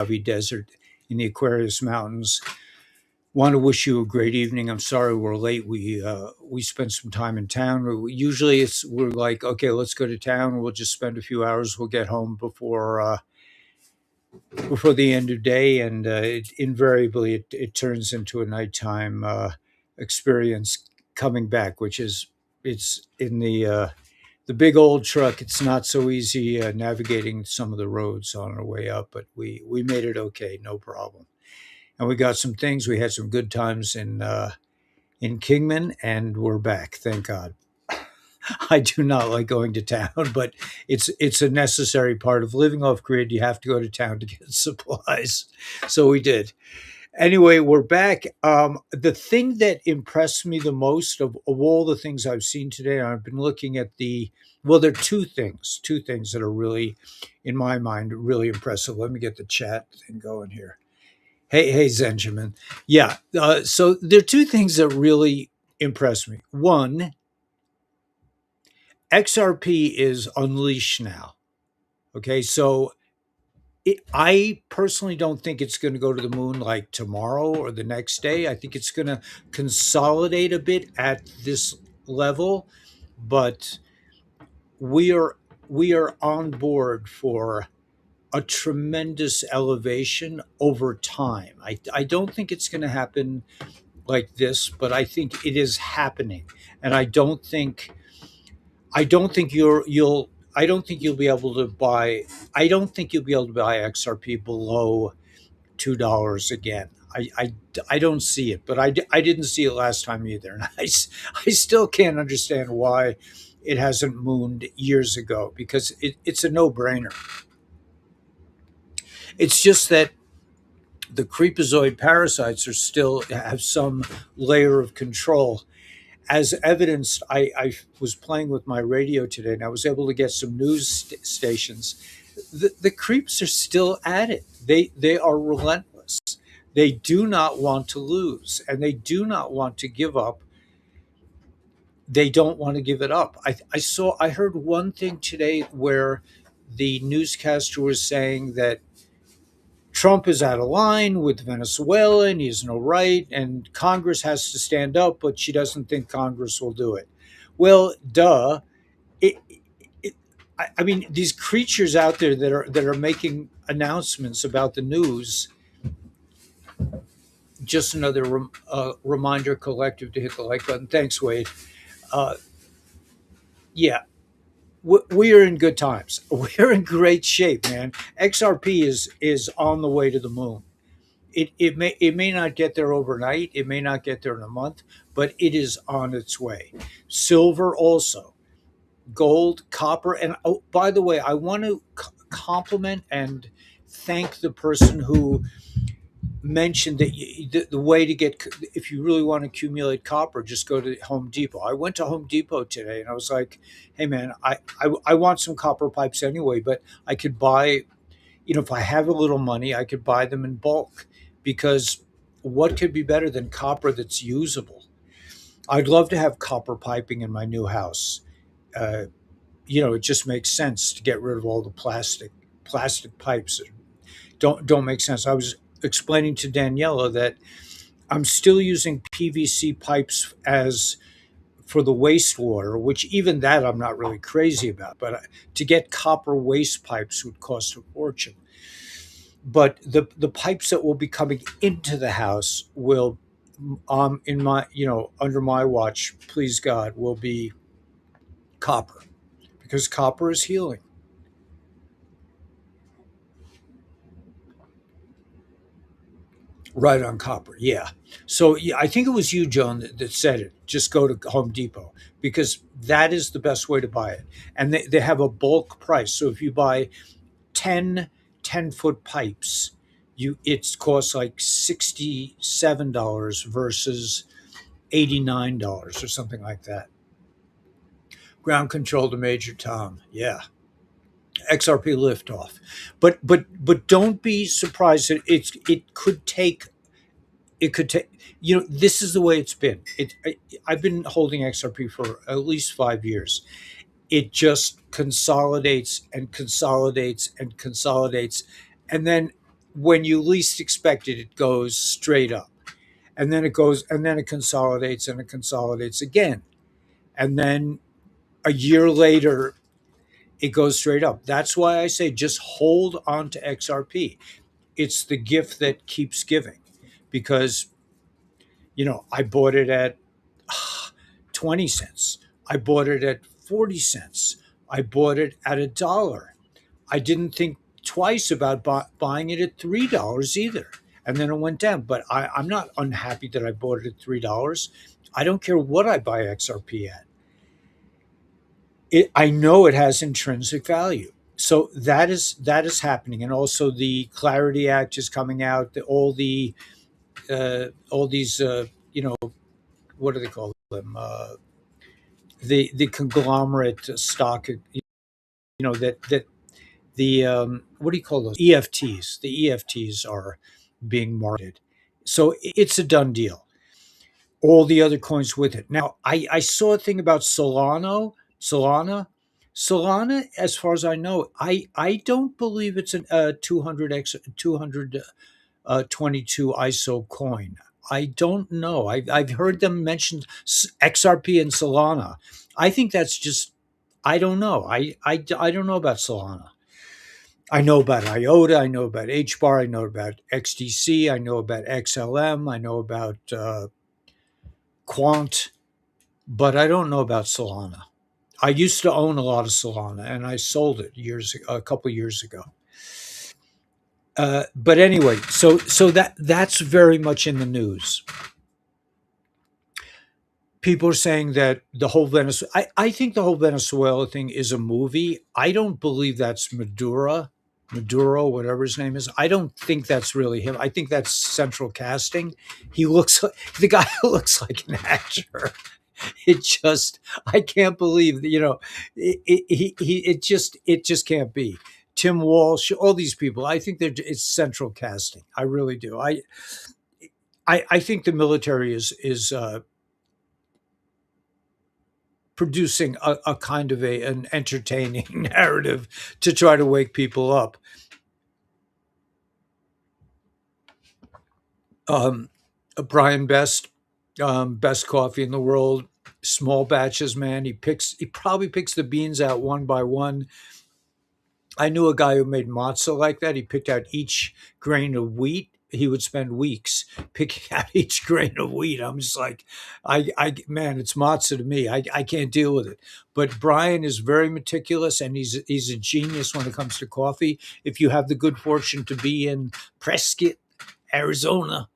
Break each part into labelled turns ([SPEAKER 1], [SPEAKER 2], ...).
[SPEAKER 1] Mojave Desert in the Aquarius Mountains. Want to wish you a great evening. I'm sorry we're late. We spent some time in town. Usually we're like, okay, let's go to town. We'll just spend a few hours. We'll get home before the end of day, and invariably it turns into a nighttime experience coming back, which is it's in the big old truck. It's not so easy navigating some of the roads on our way up, but we made it okay, no problem. And we got some things. We had some good times in Kingman, and we're back. Thank God. I do not like going to town, but it's a necessary part of living off grid. You have to go to town to get supplies, so we did. Anyway, we're back. The thing that impressed me the most of all the things I've seen today, I've been looking at there are two things that are really, in my mind, really impressive. Let me get the chat thing going here. Hey, Benjamin. Yeah. So there are two things that really impress me. One, XRP is unleashed now. Okay. So I personally don't think it's going to go to the moon like tomorrow or the next day. I think it's going to consolidate a bit at this level, but we are we are on board for a tremendous elevation over time. I don't think it's going to happen like this, but I think it is happening, and I don't think I don't think you'll be able to buy. I don't think you'll be able to buy XRP below $2 again. I don't see it, but I didn't see it last time either, and I still can't understand why it hasn't mooned years ago because it's a no brainer. It's just that the creepazoid parasites are still have some layer of control. As evidenced, I was playing with my radio today and I was able to get some news stations. The creeps are still at it. They are relentless. They do not want to lose and they do not want to give up. They don't want to give it up. I heard one thing today where the newscaster was saying that Trump is out of line with Venezuela and he has no right, and Congress has to stand up, but she doesn't think Congress will do it. Well, duh. It, I mean, these creatures out there that are making announcements about the news. Just another reminder, collective, to hit the like button. Thanks, Wade. Uh, yeah, we are in good times. We're in great shape, man. XRP is on the way to the moon. It may not get there overnight. It may not get there in a month, but it is on its way. Silver also, gold, copper, and oh, by the way, I want to compliment and thank the person who mentioned that the way to get, if you really want to accumulate copper, just go to Home Depot. I went to Home Depot today and I was like, hey man, I want some copper pipes anyway, but I could buy, if I have a little money, I could buy them in bulk because what could be better than copper that's usable? I'd love to have copper piping in my new house. Uh, it just makes sense to get rid of all the plastic pipes that don't make sense. I was explaining to Daniela that I'm still using PVC pipes as for the wastewater, which even that I'm not really crazy about. But to get copper waste pipes would cost a fortune. But the pipes that will be coming into the house will in my under my watch, please God, will be copper because copper is healing. Right on copper, yeah. So yeah, I think it was you, Joan, that said it. Just go to Home Depot because that is the best way to buy it, and they have a bulk price. So if you buy 10 10-foot pipes, it costs like $67 versus $89 or something like that. Ground control to Major Tom. Yeah. XRP liftoff. But don't be surprised that it could take this is the way it's been. I've been holding XRP for at least 5 years. It just consolidates and consolidates and consolidates, and then when you least expect it, it goes straight up. And then it goes, and then it consolidates and it consolidates again. And then a year later, it goes straight up. That's why I say just hold on to XRP. It's the gift that keeps giving because, I bought it at 20 cents. I bought it at 40 cents. I bought it at $1. I didn't think twice about buying it at $3 either. And then it went down. But I'm not unhappy that I bought it at $3. I don't care what I buy XRP at. I know it has intrinsic value. So that is happening, and also the Clarity Act is coming out. All these what do they call them? The conglomerate stock. That the what do you call those EFTs? The EFTs are being marketed, so it's a done deal. All the other coins with it. Now, I saw a thing about Solana. As far as I know, I don't believe it's an 222 ISO coin. I don't know. I've heard them mention XRP and Solana. I think that's just. I don't know. I don't know about Solana. I know about IOTA. I know about HBAR. I know about XDC. I know about XLM. I know about Quant, but I don't know about Solana. I used to own a lot of Solana, and I sold it a couple years ago. But anyway, so that's very much in the news. People are saying that the whole Venezuela. I think the whole Venezuela thing is a movie. I don't believe that's Maduro, whatever his name is. I don't think that's really him. I think that's central casting. He looks like the guy looks like an actor. It just, I can't believe that, it just can't be. Tim Walsh, all these people, I think it's central casting. I really do. I think the military is producing a kind of an entertaining narrative to try to wake people up. Um, Brian Best, best coffee in the world, small batches, man. He probably picks the beans out one by one. I knew a guy who made matzah like that. He picked out each grain of wheat. He would spend weeks picking out each grain of wheat. I'm just like, man, it's matzah to me. I can't deal with it. But Brian is very meticulous, and he's a genius when it comes to coffee. If you have the good fortune to be in Prescott, Arizona,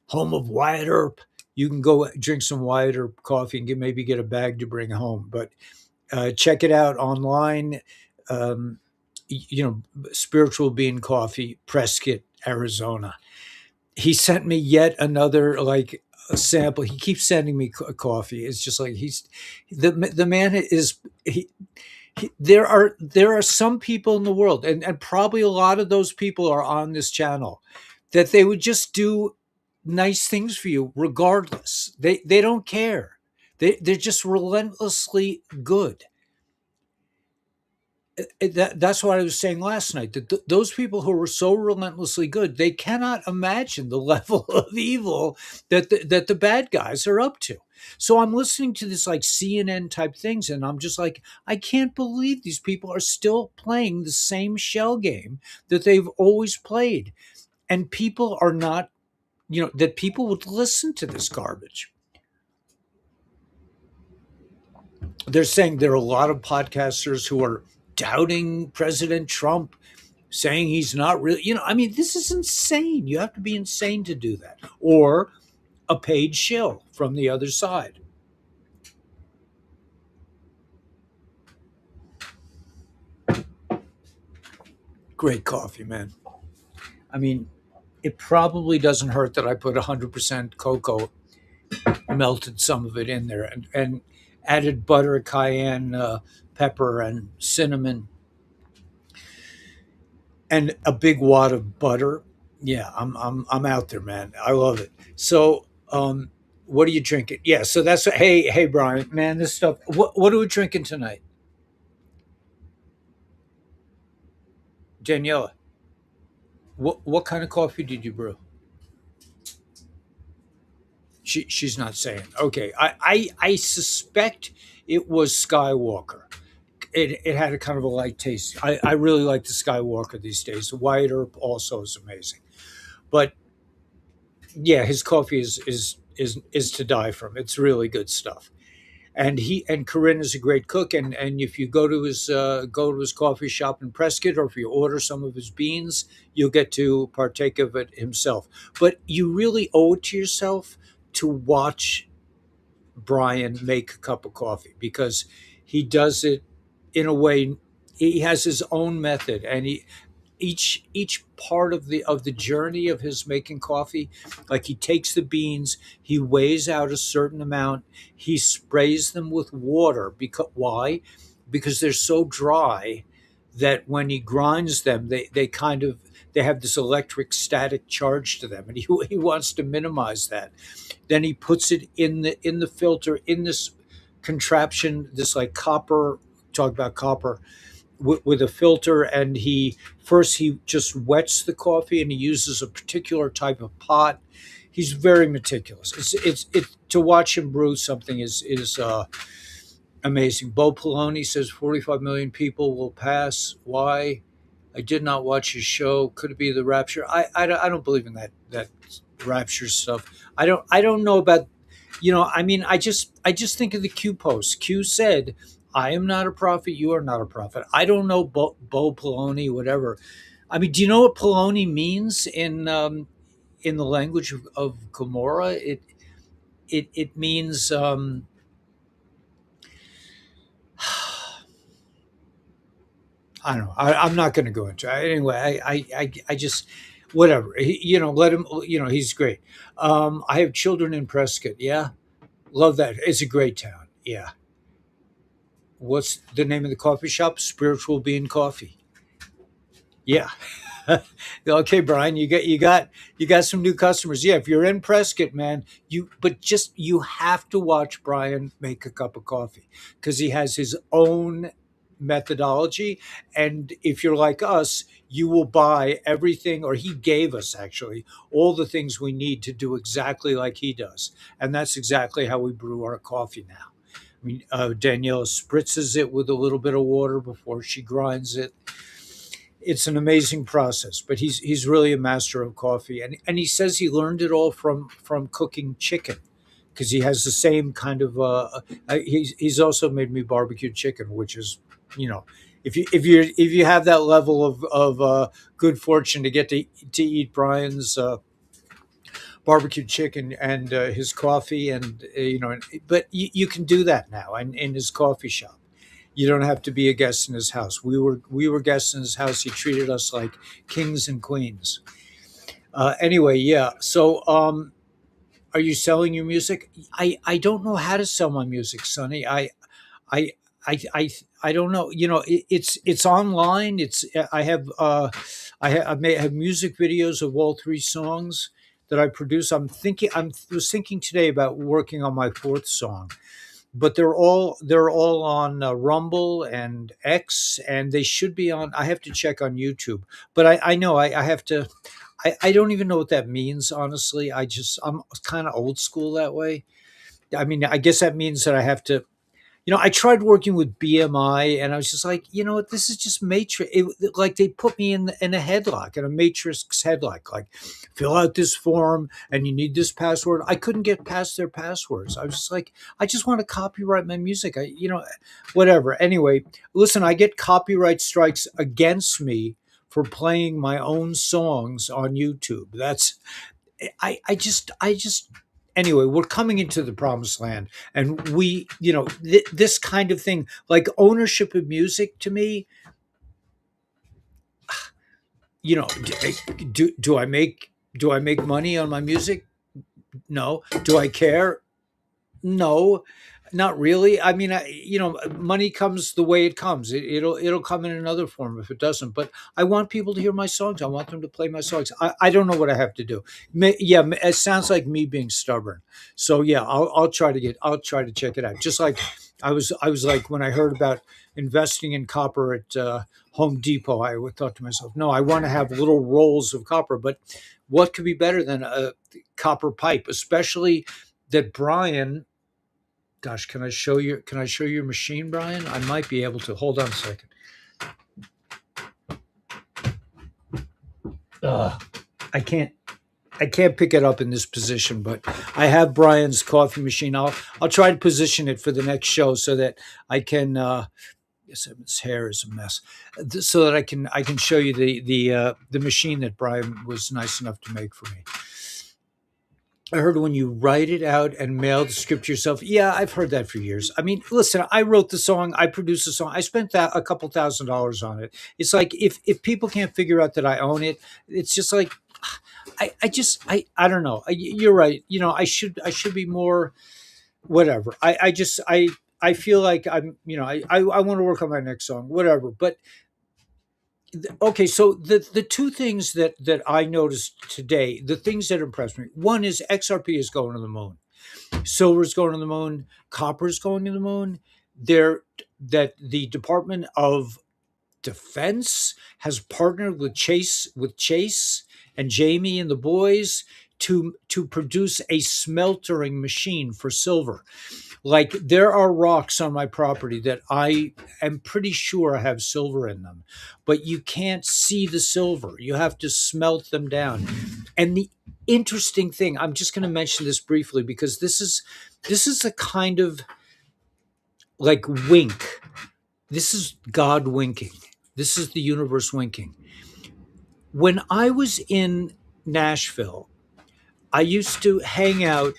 [SPEAKER 1] home of Wyatt Earp, you can go drink some Wyatt Earp coffee and maybe get a bag to bring home. But check it out online. Um, Spiritual Bean Coffee, Prescott, Arizona. He sent me yet another like a sample. He keeps sending me coffee. It's just like the man is there are some people in the world, and probably a lot of those people are on this channel, that they would just do nice things for you regardless. They don't care. They're just relentlessly good. That's what I was saying last night. That those people who are so relentlessly good, they cannot imagine the level of evil that the bad guys are up to. So I'm listening to this like CNN type things, and I'm just like, I can't believe these people are still playing the same shell game that they've always played, and people are not, that people would listen to this garbage. They're saying there are a lot of podcasters who are doubting President Trump, saying he's not really, I mean, this is insane. You have to be insane to do that, or a paid shill from the other side. Great coffee, man. I mean, it probably doesn't hurt that I put 100% cocoa, melted some of it in there, and added butter, cayenne pepper, and cinnamon, and a big wad of butter. Yeah, I'm out there, man. I love it. So, what are you drinking? Yeah, so that's hey Brian, man, this stuff. What are we drinking tonight, Daniela? What kind of coffee did you brew? She's not saying. Okay, I suspect it was Skywalker. It had a kind of a light taste. I really like the Skywalker these days. The White Earp also is amazing. But yeah, his coffee is to die from. It's really good stuff. And Corinne is a great cook. And if you go to his coffee shop in Prescott, or if you order some of his beans, you'll get to partake of it himself. But you really owe it to yourself to watch Brian make a cup of coffee, because he does it in a way. He has his own method, and each part of the journey of his making coffee, like he takes the beans, he weighs out a certain amount, he sprays them with water. Because why? Because they're so dry that when he grinds them, they kind of, they have this electric static charge to them, and he wants to minimize that. Then he puts it in the filter, in this contraption, this like copper, talk about copper, with a filter. And he just wets the coffee, and he uses a particular type of pot. He's very meticulous. It's to watch him brew something is amazing. Bo Poloni says 45 million people will pass. Why? I did not watch his show. Could it be the rapture? I don't believe in that rapture stuff. I don't know about, I mean, I just think of the Q post. Q said, "I am not a prophet. You are not a prophet." I don't know Bo Poloni, whatever. I mean, do you know what Poloni means in the language of Gomorrah? It means I don't know. I'm not going to go into it. Anyway, I just, whatever. Let him, he's great. I have children in Prescott. Yeah. Love that. It's a great town. Yeah. What's the name of the coffee shop? Spiritual Bean Coffee. Yeah. Okay, Brian, you got some new customers. Yeah, if you're in Prescott, man, you have to watch Brian make a cup of coffee, because he has his own methodology. And if you're like us, you will buy everything, or he gave us actually all the things we need to do exactly like he does. And that's exactly how we brew our coffee now. I mean, Danielle spritzes it with a little bit of water before she grinds it. It's an amazing process, but he's really a master of coffee. And he says he learned it all from cooking chicken, because he has the same kind of he's also made me barbecued chicken, which is, you know if you have that level of good fortune to get to eat Brian's barbecued chicken and his coffee, and but you can do that now in his coffee shop. You don't have to be a guest in his house. We were guests in his house. He treated us like kings and queens. Anyway, yeah. So, are you selling your music? I don't know how to sell my music, Sonny. I I I I don't know. It's online. I have I may have music videos of all three songs that I produce. I was thinking today about working on my fourth song, but they're all on Rumble and X, and they should be on. I have to check on YouTube, but I know I have to. I don't even know what that means, honestly. I'm kind of old school that way. I mean, I guess that means that I have to. I tried working with BMI, and I was just like, you know what, this is just matrix. Like they put me in a headlock, in a matrix headlock. Like, fill out this form, and you need this password. I couldn't get past their passwords. I was just like, I just want to copyright my music. Whatever. Anyway, listen, I get copyright strikes against me for playing my own songs on YouTube. I just anyway, we're coming into the promised land, and this kind of thing, like ownership of music, to me, do I make money on my music? No. Do I care? No, not really. I mean, money comes the way it comes. It'll come in another form if it doesn't. But I want people to hear my songs. I want them to play my songs. I don't know what I have to do. Yeah, it sounds like me being stubborn. So yeah, I'll try to check it out. Just like I was like, when I heard about investing in copper at Home Depot, I would thought to myself, no, I want to have little rolls of copper. But what could be better than a copper pipe, especially that Brian? Gosh, can I show you? Can I show your machine, Brian? I might be able to. Hold on a second. I can't. I can't pick it up in this position, but I have Brian's coffee machine. I'll try to position it for the next show so that I can. Yes, his hair is a mess. So that I can show you the machine that Brian was nice enough to make for me. I heard when you write it out and mail the script yourself. Yeah, I've heard that for years. I mean, listen, I wrote the song, I produced the song, I spent that a couple $1,000s on it. It's like if people can't figure out that I own it, it's just like I don't know. You're right. I should be more whatever. I feel like I want to work on my next song, whatever. But okay, so the two things that I noticed today, the things that impressed me, one is XRP is going to the moon, silver is going to the moon, copper is going to the moon. There that the Department of Defense has partnered with Chase and Jamie and the boys to produce a smeltering machine for silver. Like, there are rocks on my property that I am pretty sure have silver in them, but you can't see the silver. You have to smelt them down. And the interesting thing, I'm just going to mention this briefly because this is a kind of like wink. This is God winking. This is the universe winking. When I was in Nashville, I used to hang out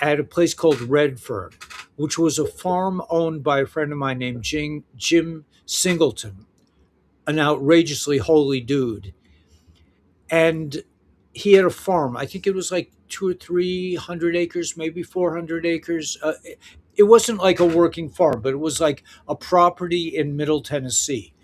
[SPEAKER 1] at a place called Redfern, which was a farm owned by a friend of mine named Jim Singleton, an outrageously holy dude. And he had a farm. I think it was like 200 or 300 acres, maybe 400 acres. It wasn't like a working farm, but it was like a property in Middle Tennessee.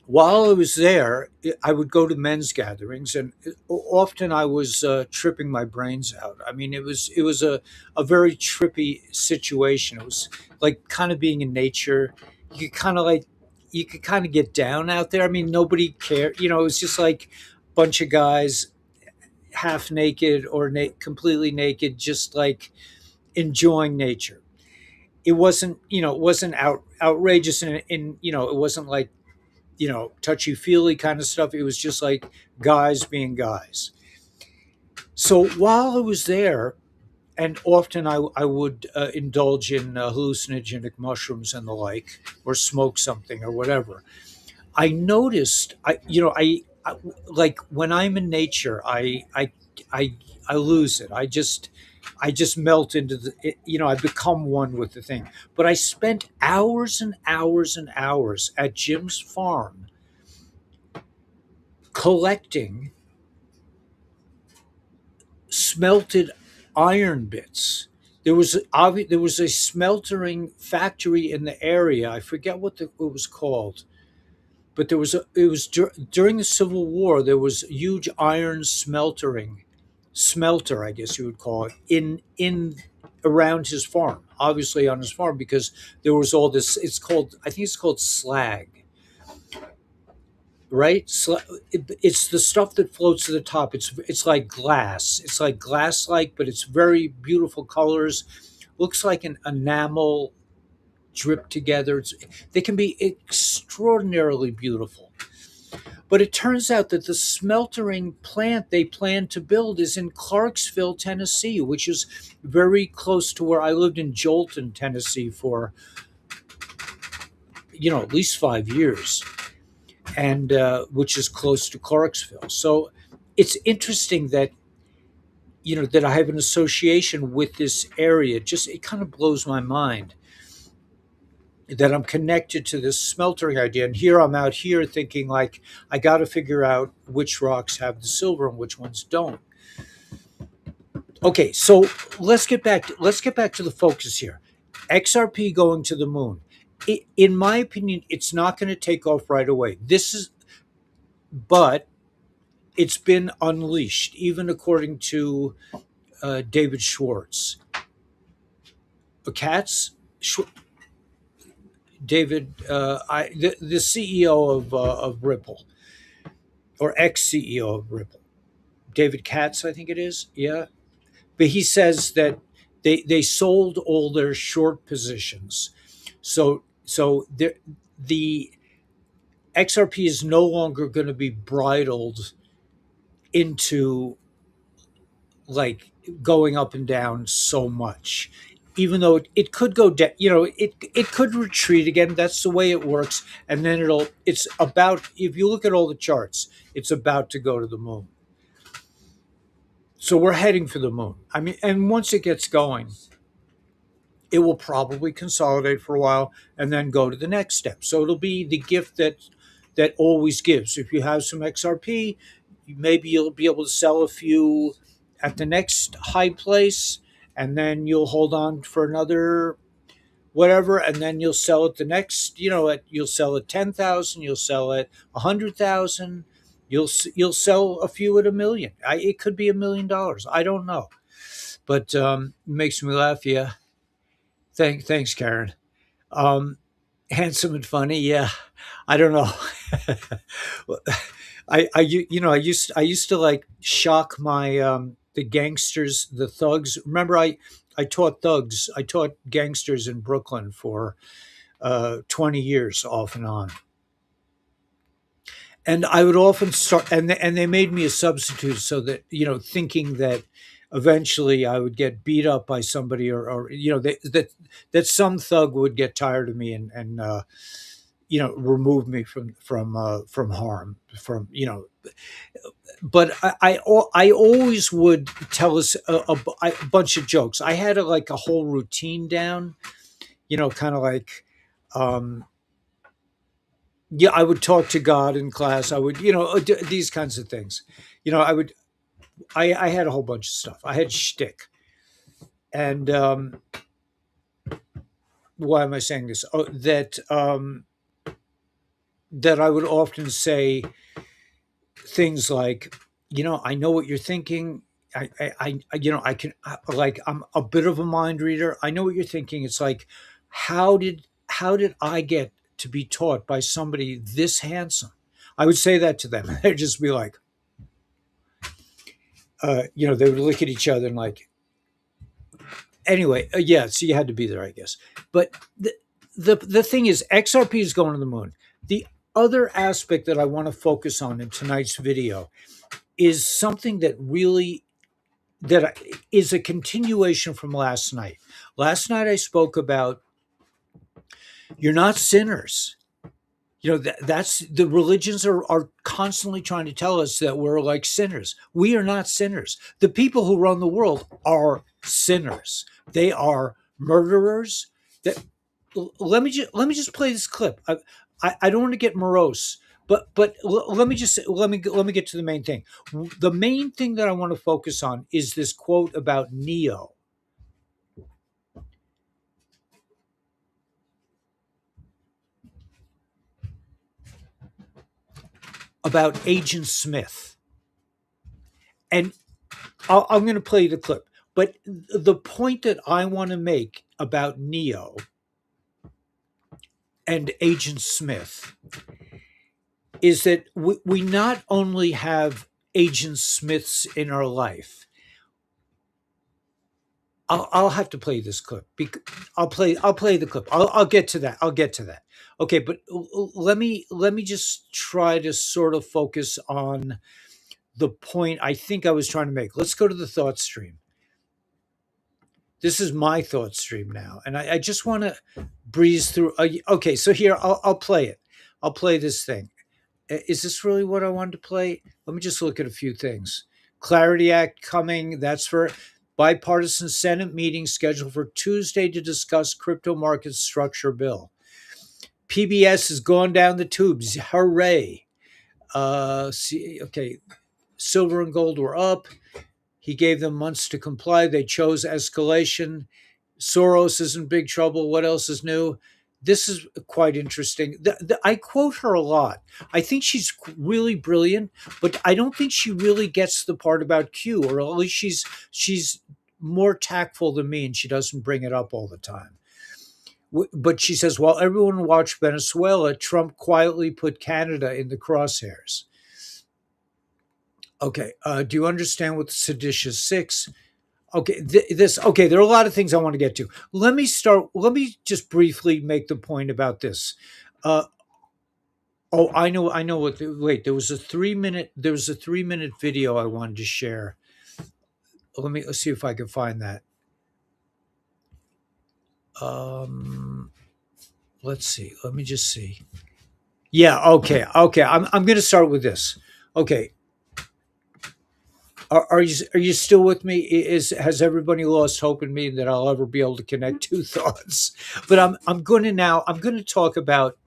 [SPEAKER 1] While I was there, I would go to men's gatherings, and often I was tripping my brains out. I mean, it was a very trippy situation. It was like kind of being in nature. You could kind of like you could kind of get down out there. I mean, nobody cared. It was just like a bunch of guys half naked or completely naked, just like enjoying nature. It wasn't outrageous, and it wasn't like touchy feely kind of stuff. It was just like guys being guys. So while I was there, and often I would indulge in hallucinogenic mushrooms and the like, or smoke something or whatever. I noticed, I like when I'm in nature, I, I lose it. I just melt into I become one with the thing. But I spent hours and hours and hours at Jim's farm collecting smelted iron bits. There was a smeltering factory in the area. I forget what it was called, but during the Civil War. There was huge iron smelter, I guess you would call it, in around his farm. Obviously on his farm, because there was all this. I think it's called slag, right? It's the stuff that floats to the top. It's like glass. It's like glass like, but it's very beautiful colors. Looks like an enamel dripped together. They can be extraordinarily beautiful. But it turns out that the smeltering plant they plan to build is in Clarksville, Tennessee, which is very close to where I lived in Jolton, Tennessee for at least 5 years, and which is close to Clarksville. So it's interesting that I have an association with this area. Just it kind of blows my mind that I'm connected to this smeltering idea. And here I'm out here thinking like I got to figure out which rocks have the silver and which ones don't. Okay, so let's get back to the focus here. XRP going to the moon. In my opinion, it's not going to take off right away. But it's been unleashed, even according to David Schwartz. Cats Sh- David, the CEO of Ripple, or ex CEO of Ripple, David Katz, I think it is. Yeah, but he says that they sold all their short positions, so the XRP is no longer going to be bridled into like going up and down so much. Even though it could go down, it could retreat again. That's the way it works, and then it's about, if you look at all the charts, it's about to go to the moon. So we're heading for the moon. I mean, and once it gets going, it will probably consolidate for a while and then go to the next step. So it'll be the gift that always gives. If you have some XRP, maybe you'll be able to sell a few at the next high place, and then you'll hold on for another whatever, and then you'll sell it the next. You'll sell at 10,000, you'll sell at 100,000, you'll sell a few at 1 million. It could be $1 million. I don't know, but it makes me laugh. Yeah. Thanks, Karen. Um, Handsome and funny. Yeah, I don't know. I used to like shock my the gangsters, the thugs. Remember, I taught thugs. I taught gangsters in Brooklyn for 20 years off and on. And I would often start, and they made me a substitute so that, thinking that eventually I would get beat up by somebody, or that some thug would get tired of me and remove me from harm, but I always would tell us a bunch of jokes. I had like a whole routine down, kind of like, um, yeah, I would talk to God in class. I would, these kinds of things. I would, I had a whole bunch of stuff. I had shtick. And why am I saying this? Oh, that I would often say things like, I know what you're thinking. I can, like, I'm a bit of a mind reader. I know what you're thinking. It's like, how did I get to be taught by somebody this handsome? I would say that to them. They'd just be like, they would look at each other and like, anyway, yeah. So you had to be there, I guess. But the thing is, XRP is going to the moon. The other aspect that I want to focus on in tonight's video is something that is a continuation from last night. Last night I spoke about, you're not sinners. That's the religions are constantly trying to tell us that we're like sinners. We are not sinners. The people who run the world are sinners. They are murderers. That let me just play this clip. I don't want to get morose, but let me get to the main thing. The main thing that I want to focus on is this quote about Neo, about Agent Smith. And I'm going to play the clip. But the point that I want to make about Neo and Agent Smith is that we not only have Agent Smiths in our life. I'll have to play this clip. I'll play the clip. I'll get to that. I'll get to that. Okay, but let me just try to sort of focus on the point I think I was trying to make. Let's go to the thought stream. This is my thought stream now, and I just want to breeze through. Okay, so here I'll play it. I'll play this thing. Is this really what I wanted to play? Let me just look at a few things. Clarity Act coming. That's for bipartisan Senate meeting scheduled for Tuesday to discuss crypto market structure bill. PBS has gone down the tubes. Hooray! Okay, silver and gold were up. He gave them months to comply. They chose escalation. Soros is in big trouble. What else is new? This is quite interesting. I quote her a lot. I think she's really brilliant, but I don't think she really gets the part about Q, or at least she's more tactful than me, and she doesn't bring it up all the time. But she says, while everyone watched Venezuela, Trump quietly put Canada in the crosshairs. Okay, do you understand what the seditious six? Okay, this. Okay, there are a lot of things I want to get to. Let me start. Let me just briefly make the point about this. Uh, oh, I know. I know what. Wait, there was a 3 minute. There was a 3 minute video I wanted to share. Let's see if I can find that. Um, let's see. Let me just see. Yeah. Okay. Okay. I'm going to start with this. Okay. Are you still with me? Is Has everybody lost hope in me that I'll ever be able to connect two thoughts? But I'm going to now. I'm going to talk about.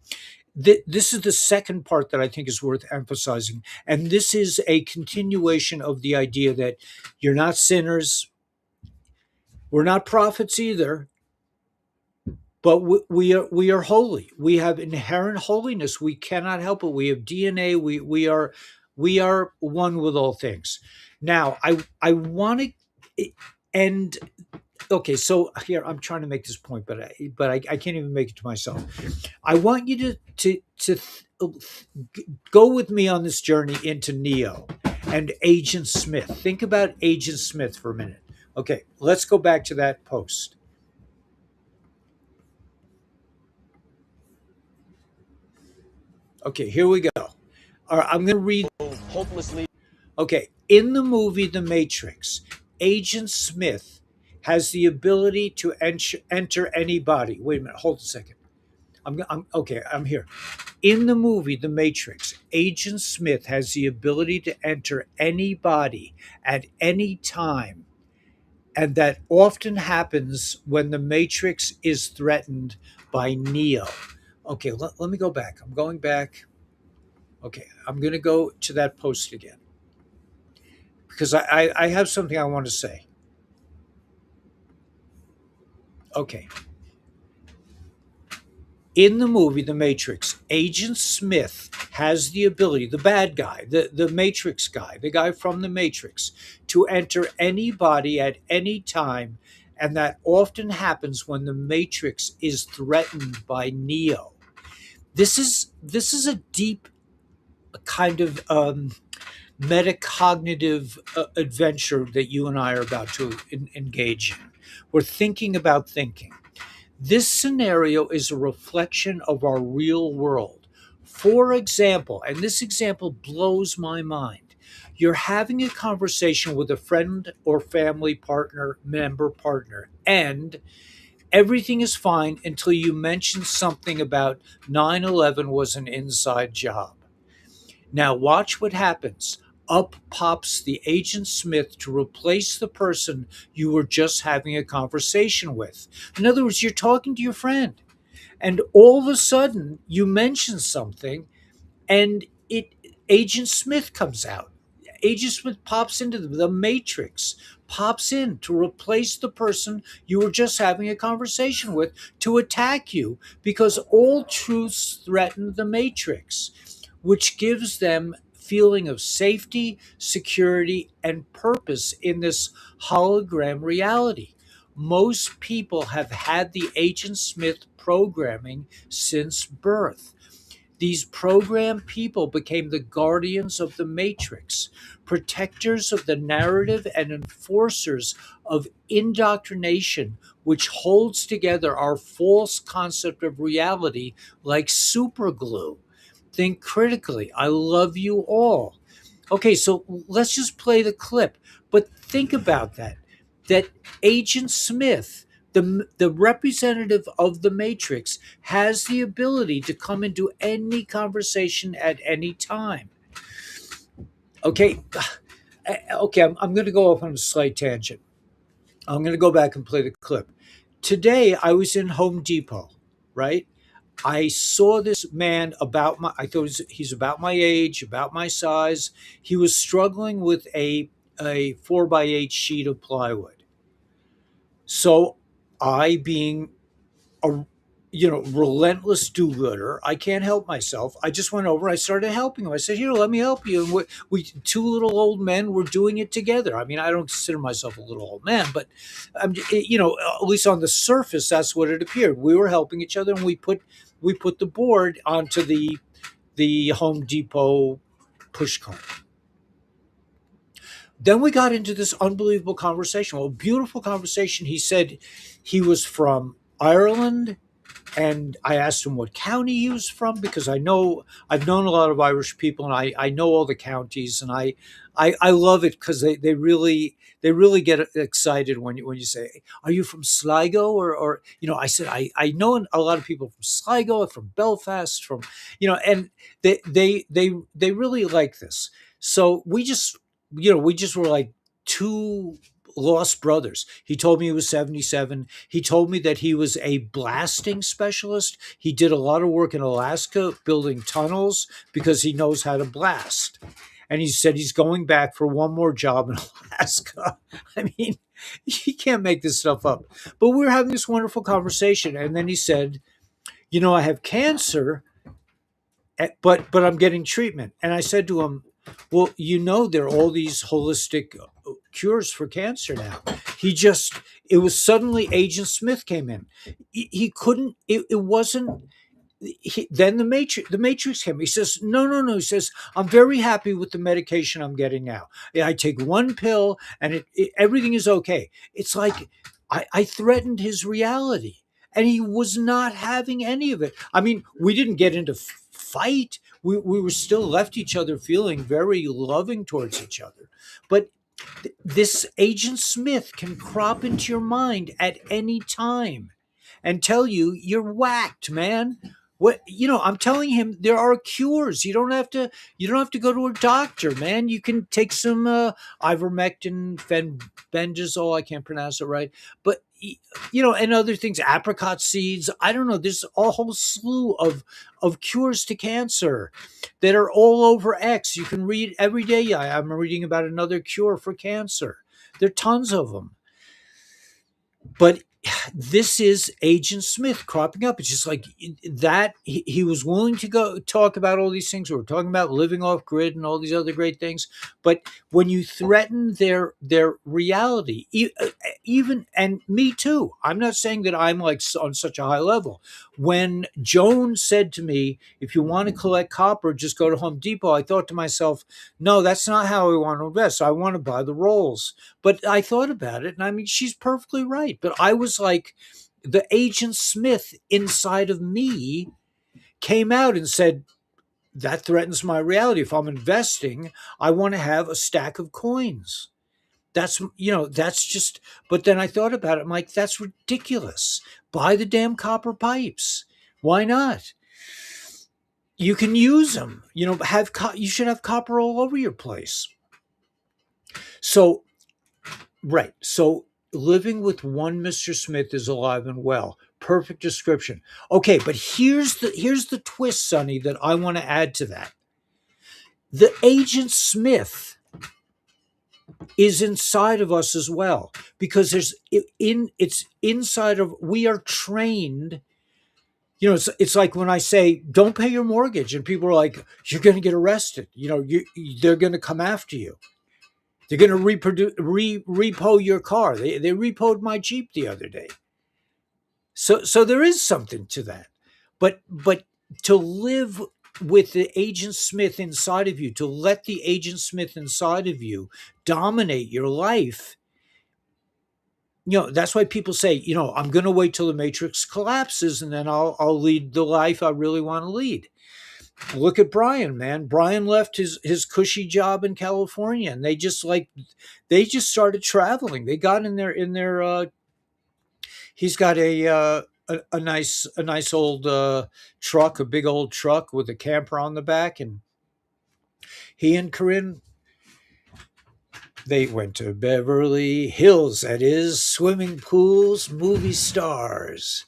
[SPEAKER 1] This is the second part that I think is worth emphasizing, and this is a continuation of the idea that you're not sinners. We're not prophets either, but we are holy. We have inherent holiness. We cannot help it. We have DNA. We are one with all things. Now, I want to and okay. So here I'm trying to make this point, but I can't even make it to myself. I want you to go with me on this journey into Neo and Agent Smith. Think about Agent Smith for a minute. Okay, let's go back to that post. Okay, here we go. All right, I'm going to read. Hopelessly. Okay, in the movie The Matrix, Agent Smith has the ability to enter any body. Wait a minute, hold a second. I'm okay. I'm here. In the movie The Matrix, Agent Smith has the ability to enter any body at any time, and that often happens when the Matrix is threatened by Neo. Okay, let me go back. I'm going back. Okay, I'm going to go to that post again because I have something I want to say. Okay. In the movie The Matrix, Agent Smith has the ability, the bad guy, the Matrix guy, the guy from the Matrix, to enter any body at any time, and that often happens when the Matrix is threatened by Neo. This is a deep kind of metacognitive adventure that you and I are about to engage in. We're thinking about thinking. This scenario is a reflection of our real world. For example, and this example blows my mind, you're having a conversation with a friend or family partner, and everything is fine until you mention something about 9/11 was an inside job. Now, watch what happens. Up pops the Agent Smith to replace the person you were just having a conversation with. In other words, you're talking to your friend, and all of a sudden you mention something, and it Agent Smith comes out. Agent Smith pops into the Matrix, pops in to replace the person you were just having a conversation with, to attack you because all truths threaten the Matrix, which gives them feeling of safety, security, and purpose in this hologram reality. Most people have had the Agent Smith programming since birth. These programmed people became the guardians of the matrix, protectors of the narrative, and enforcers of indoctrination, which holds together our false concept of reality like superglue. Think critically. I love you all. Okay, so let's just play the clip, but think about that. That Agent Smith, the representative of the Matrix, has the ability to come into any conversation at any time. Okay, okay, I'm going to go off on a slight tangent. I'm going to go back and play the clip. Today, I was in Home Depot, right? I saw this man I thought he's about my age, about my size. He was struggling with a 4x8 sheet of plywood. So I, being a relentless do-gooder. I can't help myself. I just went over. I started helping him. I said, "Here, let me help you." And we two little old men were doing it together. I mean, I don't consider myself a little old man, but at least on the surface, that's what it appeared. We were helping each other, and we put the board onto the Home Depot push cart. Then we got into this unbelievable conversation. Well, beautiful conversation. He said he was from Ireland, and I asked him what county he was from, because I've known a lot of Irish people, and I know all the counties, and I love it because they really get excited when you say, "Are you from Sligo?" Or I said, I know a lot of people from Sligo, from Belfast, and they really like this. So we just were like two lost brothers. He told me he was 77. He told me that he was a blasting specialist. He did a lot of work in Alaska building tunnels because he knows how to blast. And he said he's going back for one more job in Alaska. I mean, you can't make this stuff up. But we were having this wonderful conversation. And then he said, I have cancer, but I'm getting treatment. And I said to him, well, there are all these holistic cures for cancer now. It was suddenly Agent Smith came in. He couldn't, it wasn't, then the matrix came. He says, no, no, no. He says, I'm very happy with the medication I'm getting now. Yeah, I take one pill and everything is okay. It's like I threatened his reality, and he was not having any of it. I mean, we didn't get into fight. We were still left each other feeling very loving towards each other. But this Agent Smith can crop into your mind at any time and tell you you're whacked, man. I'm telling him there are cures. You don't have to go to a doctor, man. You can take some ivermectin, fenbendazole, I can't pronounce it right, but and other things, apricot seeds. I don't know. There's a whole slew of cures to cancer that are all over X. You can read every day. I'm reading about another cure for cancer. There are tons of them. But this is Agent Smith cropping up. It's just like that. He was willing to go talk about all these things. We were talking about living off grid and all these other great things. But when you threaten their reality, even, and me too. I'm not saying that I'm like on such a high level. When Joan said to me, "If you want to collect copper, just go to Home Depot," I thought to myself, "No, that's not how I want to invest. I want to buy the rolls." But I thought about it, and I mean, she's perfectly right. But I was like, the Agent Smith inside of me came out and said, that threatens my reality. If I'm investing, I want to have a stack of coins. That's just, but then I thought about it. I'm like, that's ridiculous. Buy the damn copper pipes. Why not? You can use them. You should have copper all over your place. So Right. So living with one Mr. Smith is alive and well. Perfect description. Okay, but here's the twist, Sonny, that I want to add to that. The Agent Smith is inside of us as well, because it's inside of, we are trained. It's like when I say don't pay your mortgage, and people are like, you're going to get arrested. They're going to come after you. They're going to repo your car. They repoed my Jeep the other day. So there is something to that. But to live with the Agent Smith inside of you, to let the Agent Smith inside of you dominate your life, that's why people say, I'm going to wait till the matrix collapses, and then I'll lead the life I really want to lead. Look at Brian, man. Brian left his cushy job in California, and they just started traveling. They got in their he's got a nice old truck, a big old truck with a camper on the back, and he and Corinne, they went to Beverly Hills, that is, swimming pools, movie stars,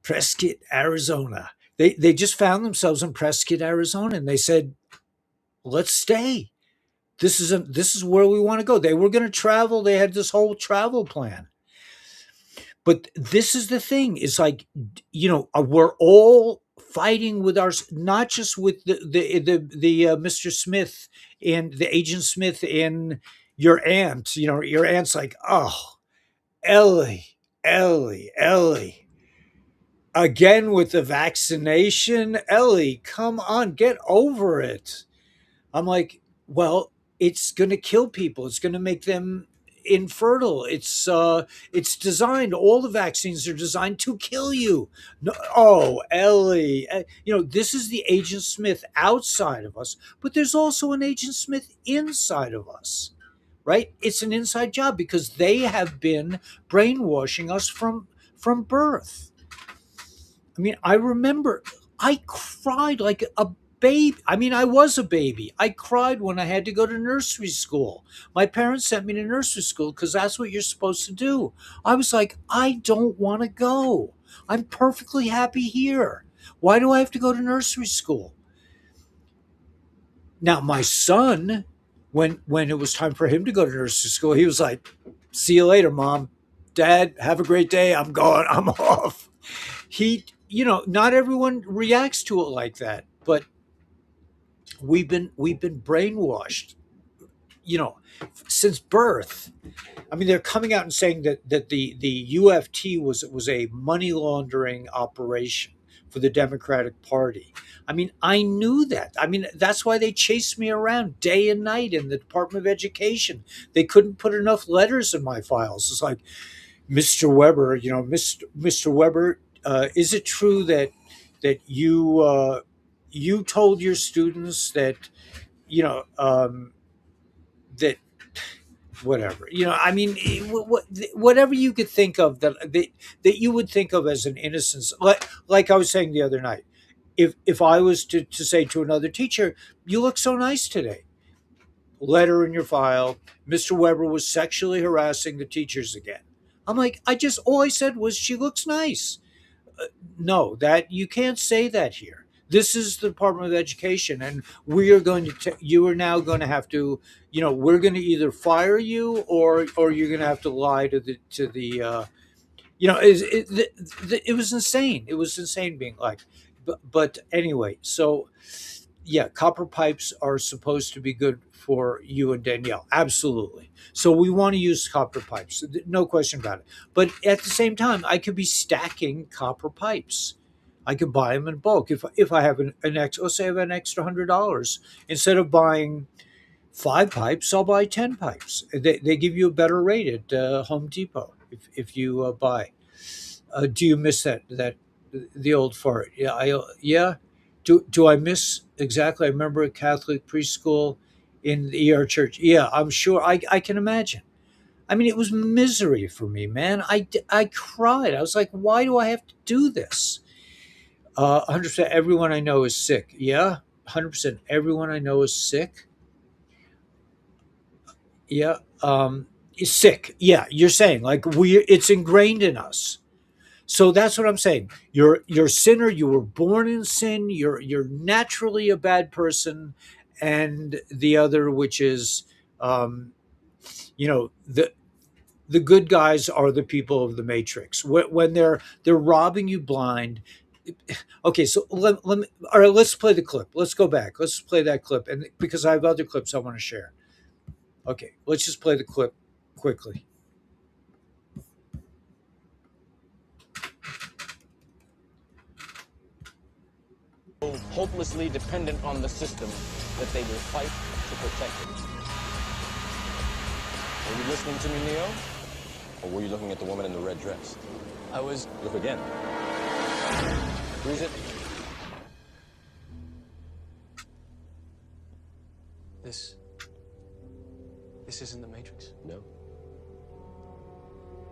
[SPEAKER 1] Prescott, Arizona. They just found themselves in Prescott, Arizona, and they said, let's stay. This is where we want to go. They were going to travel. They had this whole travel plan. But this is the thing. It's like, we're all fighting with our, not just with the Mr. Smith and the Agent Smith and your aunt. Your aunt's like, oh, Ellie, again with the vaccination. Ellie, come on, get over it. I'm like, well, it's going to kill people. It's going to make them infertile. It's designed. All the vaccines are designed to kill you. No, oh, Ellie, this is the Agent Smith outside of us, but there's also an Agent Smith inside of us, right? It's an inside job because they have been brainwashing us from birth. I mean, I remember I cried like a baby. I mean, I was a baby. I cried when I had to go to nursery school. My parents sent me to nursery school because that's what you're supposed to do. I was like, I don't want to go. I'm perfectly happy here. Why do I have to go to nursery school? Now, my son, when it was time for him to go to nursery school, he was like, "See you later, mom, dad. Have a great day. I'm going. I'm off." Not everyone reacts to it like that, but we've been brainwashed, you know, since birth. I mean, they're coming out and saying that the UFT was a money laundering operation for the Democratic Party. I mean, I knew that. I mean, that's why they chased me around day and night in the Department of Education. They couldn't put enough letters in my files. It's like, Mr. Weber, Mr. Weber, is it true that you told your students that you know that whatever, I mean, whatever you could think of that you would think of as an innocence, like I was saying the other night, if I was to say to another teacher, "You look so nice today," letter in your file, Mr. Weber was sexually harassing the teachers again. I'm like, all I said was she looks nice. No, that you can't say that here. This is the Department of Education, and we are going to. You are now going to have to. We're going to either fire you or you're going to have to lie to the. It was insane. It was insane being like, but anyway. So yeah, copper pipes are supposed to be good for you and Danielle. Absolutely. So we want to use copper pipes. No question about it. But at the same time, I could be stacking copper pipes. I could buy them in bulk. If I have an extra, let's say I have an extra $100, instead of buying 5 pipes, I'll buy 10 pipes. They give you a better rate at Home Depot if you buy. Do you miss that the old fart? Yeah, yeah. Do I miss exactly? I remember a Catholic preschool in the ER church. Yeah, I'm sure. I can imagine. I mean, it was misery for me, man. I cried. I was like, why do I have to do this? 100% everyone I know is sick. Yeah, 100% everyone I know is sick. Yeah, is sick. Yeah, you're saying like it's ingrained in us. So that's what I'm saying. You're a sinner. You were born in sin. You're naturally a bad person, and the other, which is, you know, the good guys are the people of the Matrix. When they're robbing you blind. Okay, so let me. All right, let's play the clip. Let's go back. Let's play that clip, and because I have other clips I want to share. Okay, let's just play the clip quickly.
[SPEAKER 2] Hopelessly dependent on the system that they will fight to protect it. Were you listening to me, Neo? Or were you looking at the woman in the red dress? I was... Look again. Freeze it. This isn't the Matrix. No.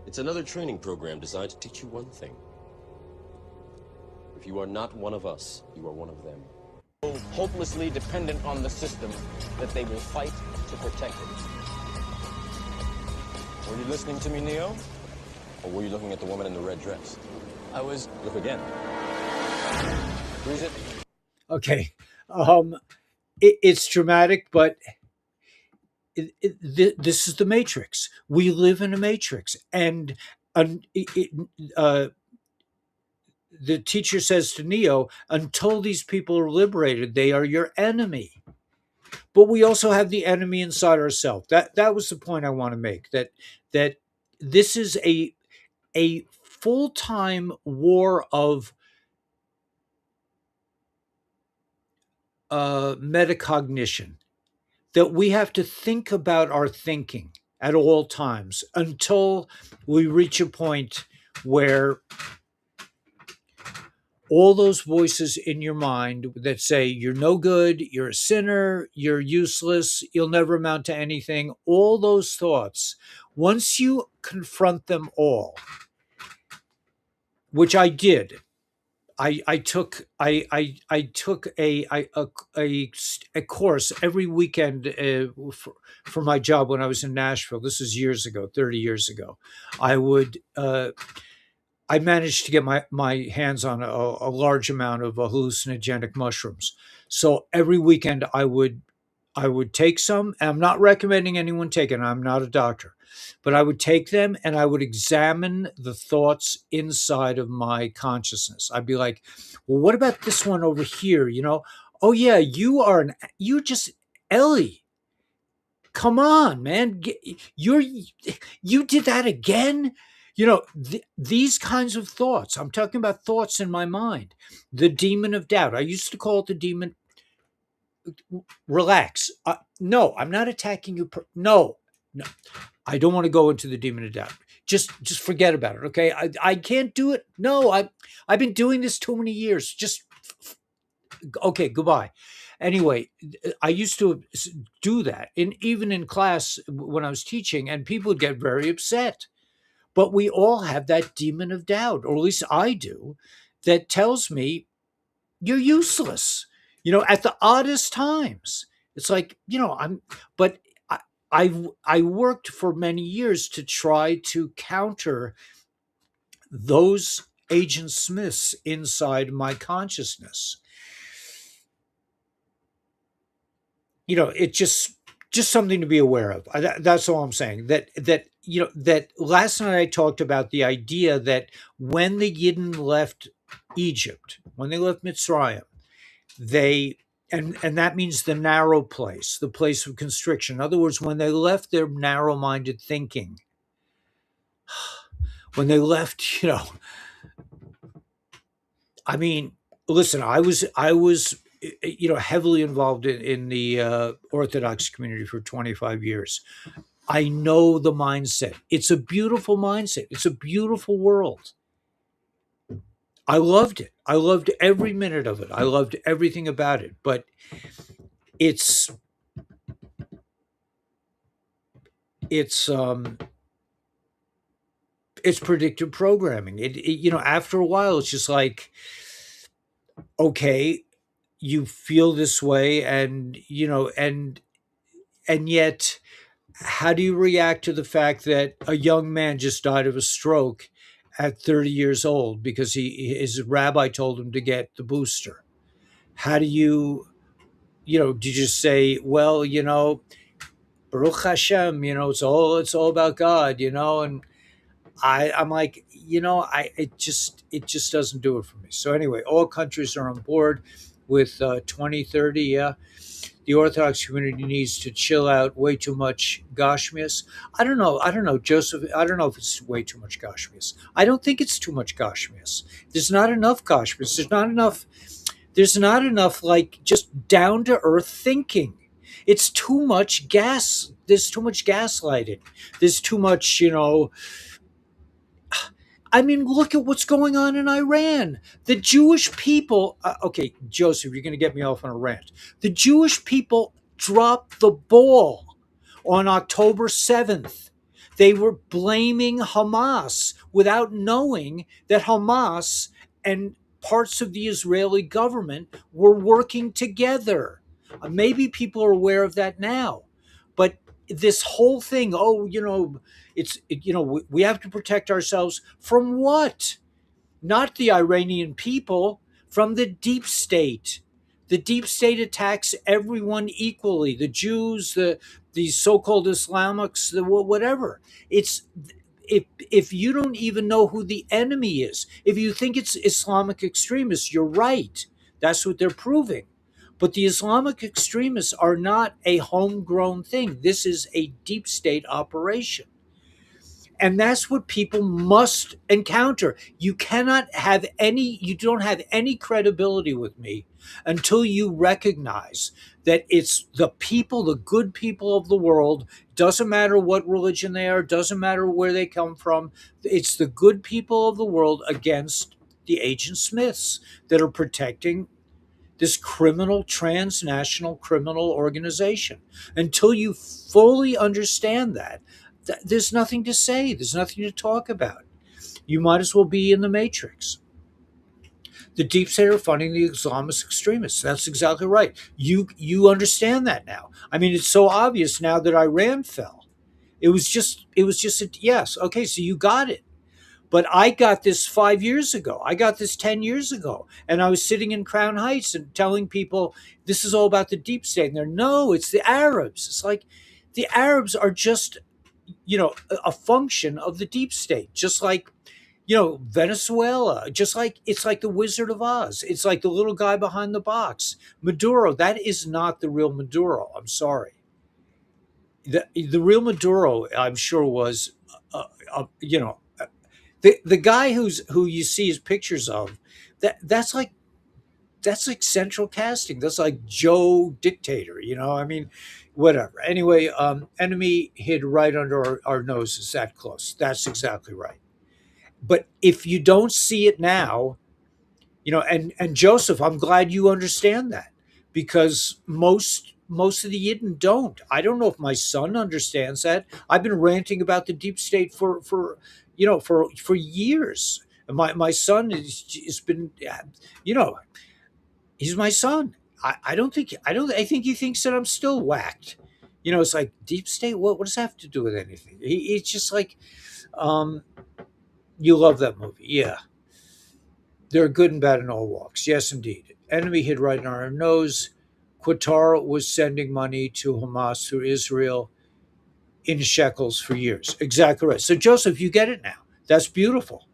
[SPEAKER 2] It's another training program designed to teach you one thing. If you are not one of us, you are one of them. Hopelessly dependent on the system that they will fight to protect it. Were you listening to me, Neo? Or were you looking at the woman in the red dress? I was... Look again. Freeze it.
[SPEAKER 1] Okay, it's dramatic, but this is the Matrix. We live in a Matrix, and un, it, uh, the teacher says to Neo, until these people are liberated, they are your enemy. But we also have the enemy inside ourselves. That was the point I want to make. That this is a full time war of metacognition, that we have to think about our thinking at all times until we reach a point where all those voices in your mind that say you're no good, you're a sinner, you're useless, you'll never amount to anything, all those thoughts, once you confront them all, which I did. I took a course every weekend for my job when I was in Nashville. This is years ago, 30 years ago. I would I managed to get my hands on a large amount of hallucinogenic mushrooms. So every weekend I would take some. And I'm not recommending anyone take it. I'm not a doctor, but I would take them and I would examine the thoughts inside of my consciousness. I'd be like, well, what about this one over here? Oh yeah, you just Ellie. Come on, man. You did that again? These kinds of thoughts. I'm talking about thoughts in my mind. The demon of doubt. I used to call it the demon. Relax. No, I'm not attacking you. No, no. I don't want to go into the demon of doubt. Just forget about it. Okay. I can't do it. No, I've been doing this too many years. Just okay. Goodbye. Anyway, I used to do that, even in class when I was teaching, and people would get very upset. But we all have that demon of doubt, or at least I do, that tells me you're useless. At the oddest times, it's like But I, I worked for many years to try to counter those Agent Smiths inside my consciousness. It just something to be aware of. That's all I'm saying. That last night I talked about the idea that when the Yidden left Egypt, when they left Mitzrayim, they and that means the narrow place, the place of constriction. In other words, when they left their narrow-minded thinking, when they left, I mean, listen, I was heavily involved in the Orthodox community for 25 years. I know the mindset. It's a beautiful mindset. It's a beautiful world. I loved it. I loved every minute of it. I loved everything about it. But it's it's um it's predictive programming. After a while, it's just like, okay, you feel this way, and yet, how do you react to the fact that a young man just died of a stroke at 30 years old because his rabbi told him to get the booster? How do do you just say, well, Baruch Hashem, it's all about God, and I'm like, it just doesn't do it for me. So anyway, all countries are on board with 2030. Yeah, the Orthodox community needs to chill out. Way too much Gashmias. I don't know, Joseph. I don't know if it's way too much Gashmias. I don't think it's too much Gashmias. There's not enough Gashmias. There's not enough. There's not enough, like, just down to earth thinking. It's too much gas. There's too much gaslighting. There's too much, I mean, look at what's going on in Iran. The Jewish people, okay, Joseph, you're going to get me off on a rant. The Jewish people dropped the ball on October 7th. They were blaming Hamas without knowing that Hamas and parts of the Israeli government were working together. Maybe people are aware of that now. But this whole thing, we have to protect ourselves from what? Not the Iranian people, from the deep state. The deep state attacks everyone equally, the Jews, the so-called Islamics, the whatever. It's if you don't even know who the enemy is, if you think it's Islamic extremists, you're right. That's what they're proving. But the Islamic extremists are not a homegrown thing. This is a deep state operation. And that's what people must encounter. You don't have any credibility with me until you recognize that it's the people, the good people of the world. Doesn't matter what religion they are, doesn't matter where they come from. It's the good people of the world against the Agent Smiths that are protecting this criminal, transnational criminal organization. Until you fully understand that, there's nothing to say, there's nothing to talk about. You might as well be in the Matrix. The deep state are funding the Islamist extremists. That's exactly right. You understand that now. I mean, it's so obvious now that Iran fell. It was just a yes. Okay, so you got it. But I got this 5 years ago. I got this 10 years ago. And I was sitting in Crown Heights and telling people this is all about the deep state. And they're, no, it's the Arabs. It's like the Arabs are just, a function of the deep state, just like, Venezuela, just like it's like the Wizard of Oz. It's like the little guy behind the box. Maduro, that is not the real Maduro. I'm sorry. The real Maduro, I'm sure, was, the guy who you see his pictures of, that's like central casting. That's like Joe Dictator. I mean, whatever. Anyway, enemy hid right under our noses. That close. That's exactly right. But if you don't see it now, and Joseph, I'm glad you understand that, because most of the Yidden don't. I don't know if my son understands that. I've been ranting about the deep state for years. My son has been, you know, he's my son. I think he thinks that I'm still whacked. It's like deep state. What does that have to do with anything? It's just like, um, you love that movie, yeah. There are good and bad in all walks. Yes, indeed. Enemy hid right in our nose. Qatar was sending money to Hamas through Israel in shekels for years. Exactly right. So, Joseph, you get it now. That's beautiful.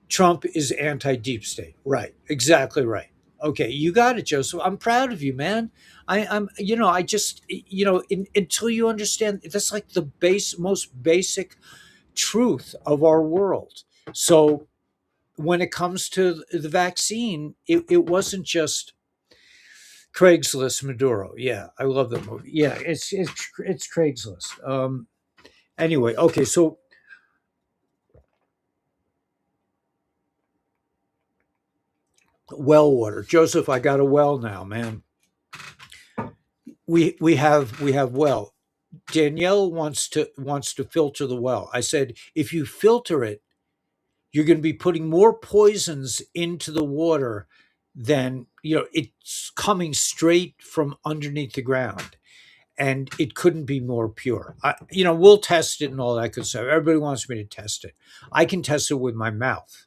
[SPEAKER 1] Trump is anti deep state. Right. Exactly right. Okay, you got it, Joseph. I'm proud of you, man. I just, until you understand, that's like the most basic truth of our world. So, when it comes to the vaccine, it wasn't just Craigslist Maduro. Yeah, I love that movie. Yeah, it's Craigslist. Anyway, okay, so well water, Joseph. I got a well now, man. We have well. Danielle wants to filter the well. I said if you filter it, you're going to be putting more poisons into the water than it's coming straight from underneath the ground, and it couldn't be more pure. We'll test it and all that good stuff. Everybody wants me to test it. I can test it with my mouth.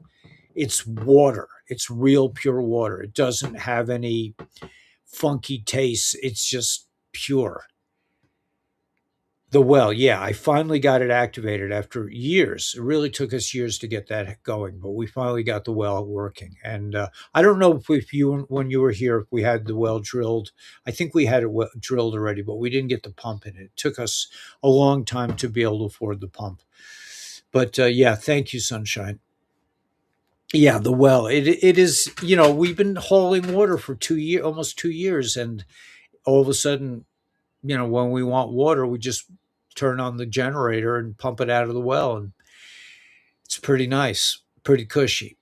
[SPEAKER 1] It's water. It's real pure water. It doesn't have any funky taste. It's just pure. The well, yeah, I finally got it activated after years. It really took us years to get that going, but we finally got the well working. And I don't know if you, when you were here, if we had the well drilled. I think we had it drilled already, but we didn't get the pump in it. It took us a long time to be able to afford the pump. But yeah, thank you, Sunshine. Yeah, the well. It is. We've been hauling water for 2 years, almost 2 years, and all of a sudden, when we want water, we just turn on the generator and pump it out of the well, and it's pretty nice, pretty cushy.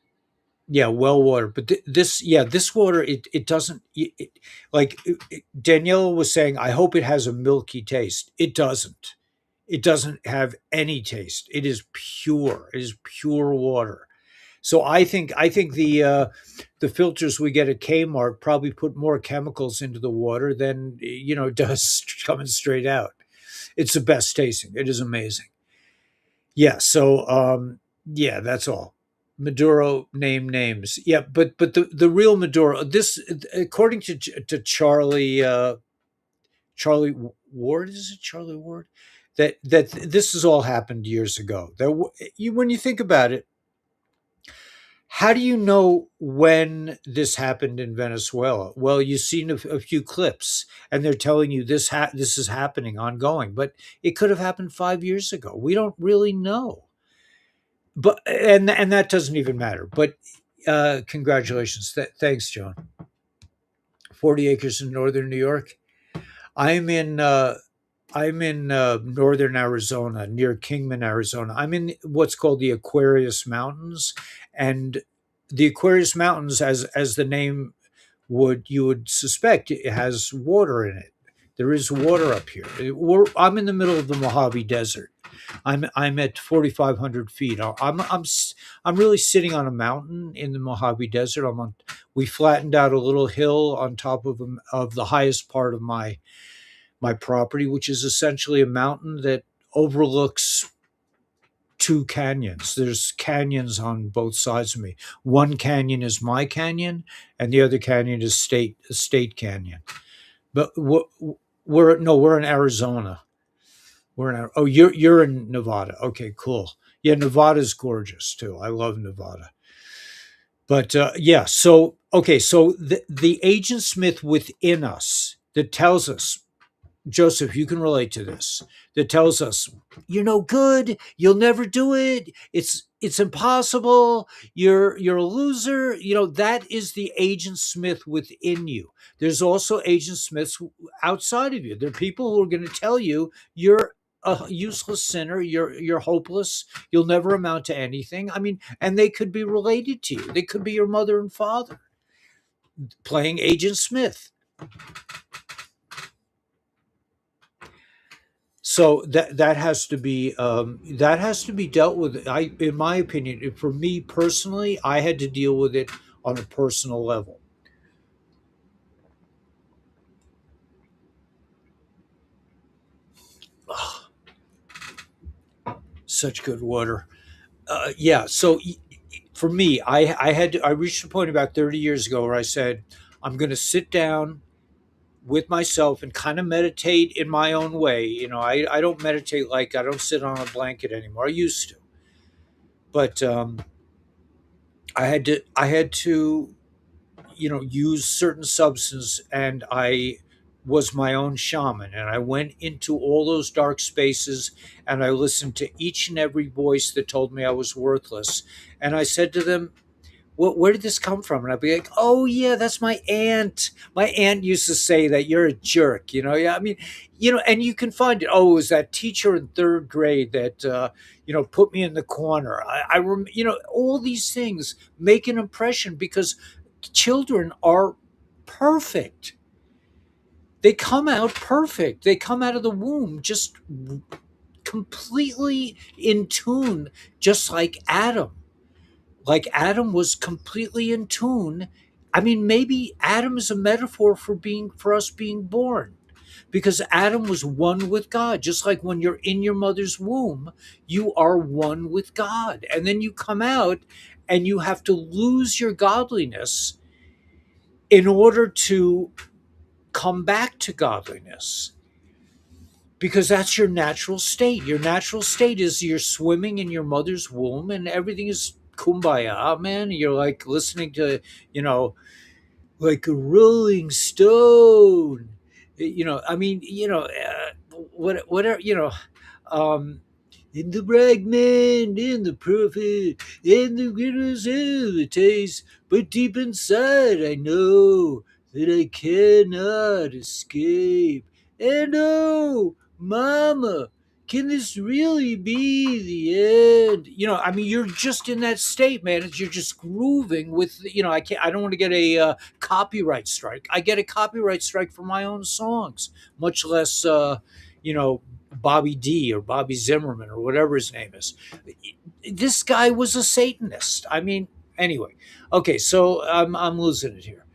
[SPEAKER 1] Yeah, well water. But this water, it doesn't, like Danielle was saying, I hope it has a milky taste. It doesn't. It doesn't have any taste. It is pure. It is pure water. So I think the filters we get at Kmart probably put more chemicals into the water than it does coming straight out. It's the best tasting. It is amazing. Yeah. So yeah, that's all. Maduro name names. Yeah, but the real Maduro. This according to Charlie Ward, is it Charlie Ward? that this has all happened years ago. When you think about it, how do you know when this happened in Venezuela? Well, you've seen a few clips, and they're telling you this is happening ongoing, but it could have happened 5 years ago. We don't really know, but and that doesn't even matter. But congratulations, thanks, John. 40 acres in northern New York. I'm in. I'm in northern Arizona, near Kingman, Arizona. I'm in what's called the Aquarius Mountains, and the Aquarius Mountains, as the name would suspect, it has water in it. There is water up here. I'm in the middle of the Mojave Desert. I'm at 4,500 feet. I'm really sitting on a mountain in the Mojave Desert. We flattened out a little hill on top of the highest part of my property, which is essentially a mountain that overlooks two canyons. There's canyons on both sides of me. One canyon is my canyon, and the other canyon is state canyon. But we're no, we're in Arizona. Oh, you're in Nevada. Okay, cool. Yeah, Nevada's gorgeous too. I love Nevada. But yeah, so okay, so the agent Smith within us that tells us, Joseph, you can relate to this, that tells us you're no good, you'll never do it, it's impossible, you're a loser. That is the agent Smith within you. There's also agent Smiths outside of you. There are people who are going to tell you you're a useless sinner, you're hopeless, you'll never amount to anything. I mean, and they could be related to you. They could be your mother and father playing agent Smith. So that has to be dealt with. In my opinion, for me personally, I had to deal with it on a personal level. Ugh, such good water. Yeah. So for me, I reached a point about 30 years ago where I said I'm going to sit down with myself and kind of meditate in my own way. I don't meditate, like I don't sit on a blanket anymore. I used to, but I had to use certain substance, and I was my own shaman, and I went into all those dark spaces, and I listened to each and every voice that told me I was worthless, and I said to them, where did this come from? And I'd be like, oh yeah, that's my aunt. My aunt used to say that you're a jerk. Yeah, I mean, and you can find it. Oh, it was that teacher in third grade that put me in the corner. All these things make an impression because children are perfect. They come out perfect. They come out of the womb just completely in tune, just like Adam. Like Adam was completely in tune. I mean, maybe Adam is a metaphor for us being born, because Adam was one with God. Just like when you're in your mother's womb, you are one with God. And then you come out and you have to lose your godliness in order to come back to godliness, because that's your natural state. Your natural state is you're swimming in your mother's womb and everything is kumbaya, man. You're like listening to, you know, like a Rolling Stone. I mean, whatever, um, in the fragment, in the prophet, in the goodness of the taste, but deep inside I know that I cannot escape. And oh, mama, can this really be the end? I mean, you're just in that state, man. You're just grooving with, I don't want to get a copyright strike. I get a copyright strike for my own songs, much less, you know, Bobby D or Bobby Zimmerman or whatever his name is. This guy was a Satanist. I mean, anyway. Okay, so I'm losing it here.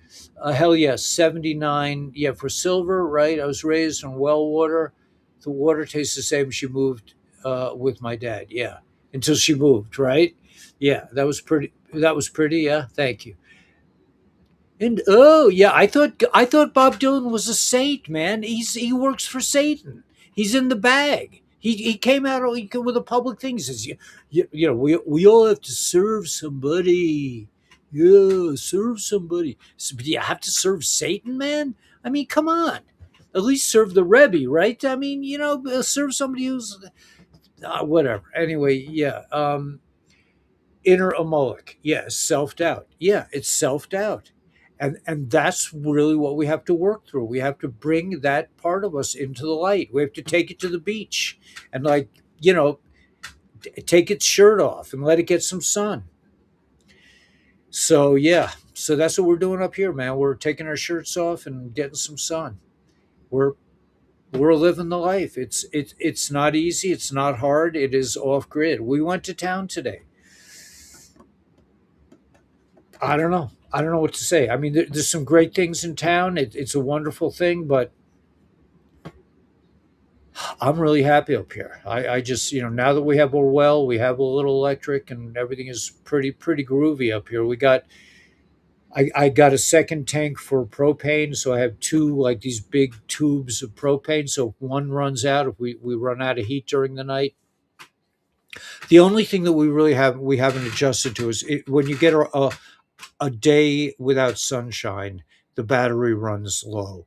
[SPEAKER 1] Hell yes, 79. Yeah, for silver, right? I was raised on well water. The water tastes the same. She moved with my dad. Yeah, until she moved, right? Yeah, that was pretty. That was pretty. Yeah, thank you. And oh yeah, I thought Bob Dylan was a saint, man. He works for Satan. He's in the bag. He came out with a public thing. He says, you know, we all have to serve somebody. Yeah, serve somebody. So, but you have to serve Satan, man. I mean, come on. At least serve the Rebbe, right? I mean, you know, serve somebody who's whatever. Anyway, yeah. Inner Amalek. Yeah, self doubt. Yeah, it's self doubt. And that's really what we have to work through. We have to bring that part of us into the light. We have to take it to the beach and, like, you know, take its shirt off and let it get some sun. So yeah, so that's what we're doing up here, man. We're taking our shirts off and getting some sun. We're we're living the life. It's not easy. It's not hard. It is off grid. We went to town today. I don't know. I don't know what to say. I mean, there's some great things in town. It's a wonderful thing, but I'm really happy up here. I just, you know, now that we have a well, we have a little electric, and everything is pretty groovy up here. I got a second tank for propane, so I have two, like, these big tubes of propane. So if one runs out, if we run out of heat during the night, the only thing that we haven't adjusted to is when you get a day without sunshine, the battery runs low.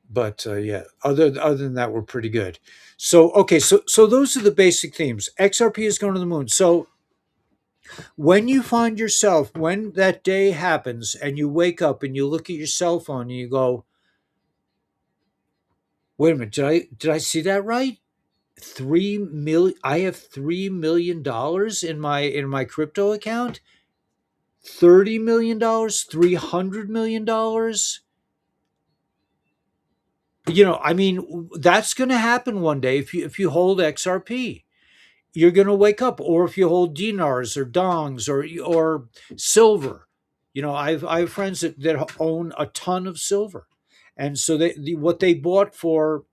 [SPEAKER 1] But yeah, other than that, we're pretty good. So okay, so those are the basic themes. XRP is going to the moon. So when you find yourself, when that day happens, and you wake up and you look at your cell phone and you go, "Wait a minute, did I see that right? 3 million. I have $3 million in my crypto account. $30 million, $300 million. You know, I mean, that's going to happen one day if you hold XRP. You're going to wake up, or if you hold dinars or dongs or silver. You know, I have friends that own a ton of silver, and so what they bought for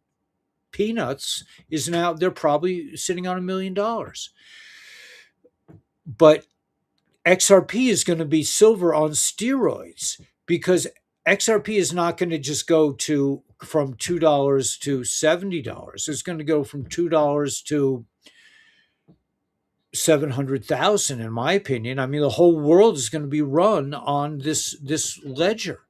[SPEAKER 1] peanuts is now they're probably sitting on $1 million. But XRP is going to be silver on steroids, because XRP is not going to just go to from $2 to $70. It's going to go from $2 to 700,000, in my opinion. I mean, the whole world is going to be run on this ledger.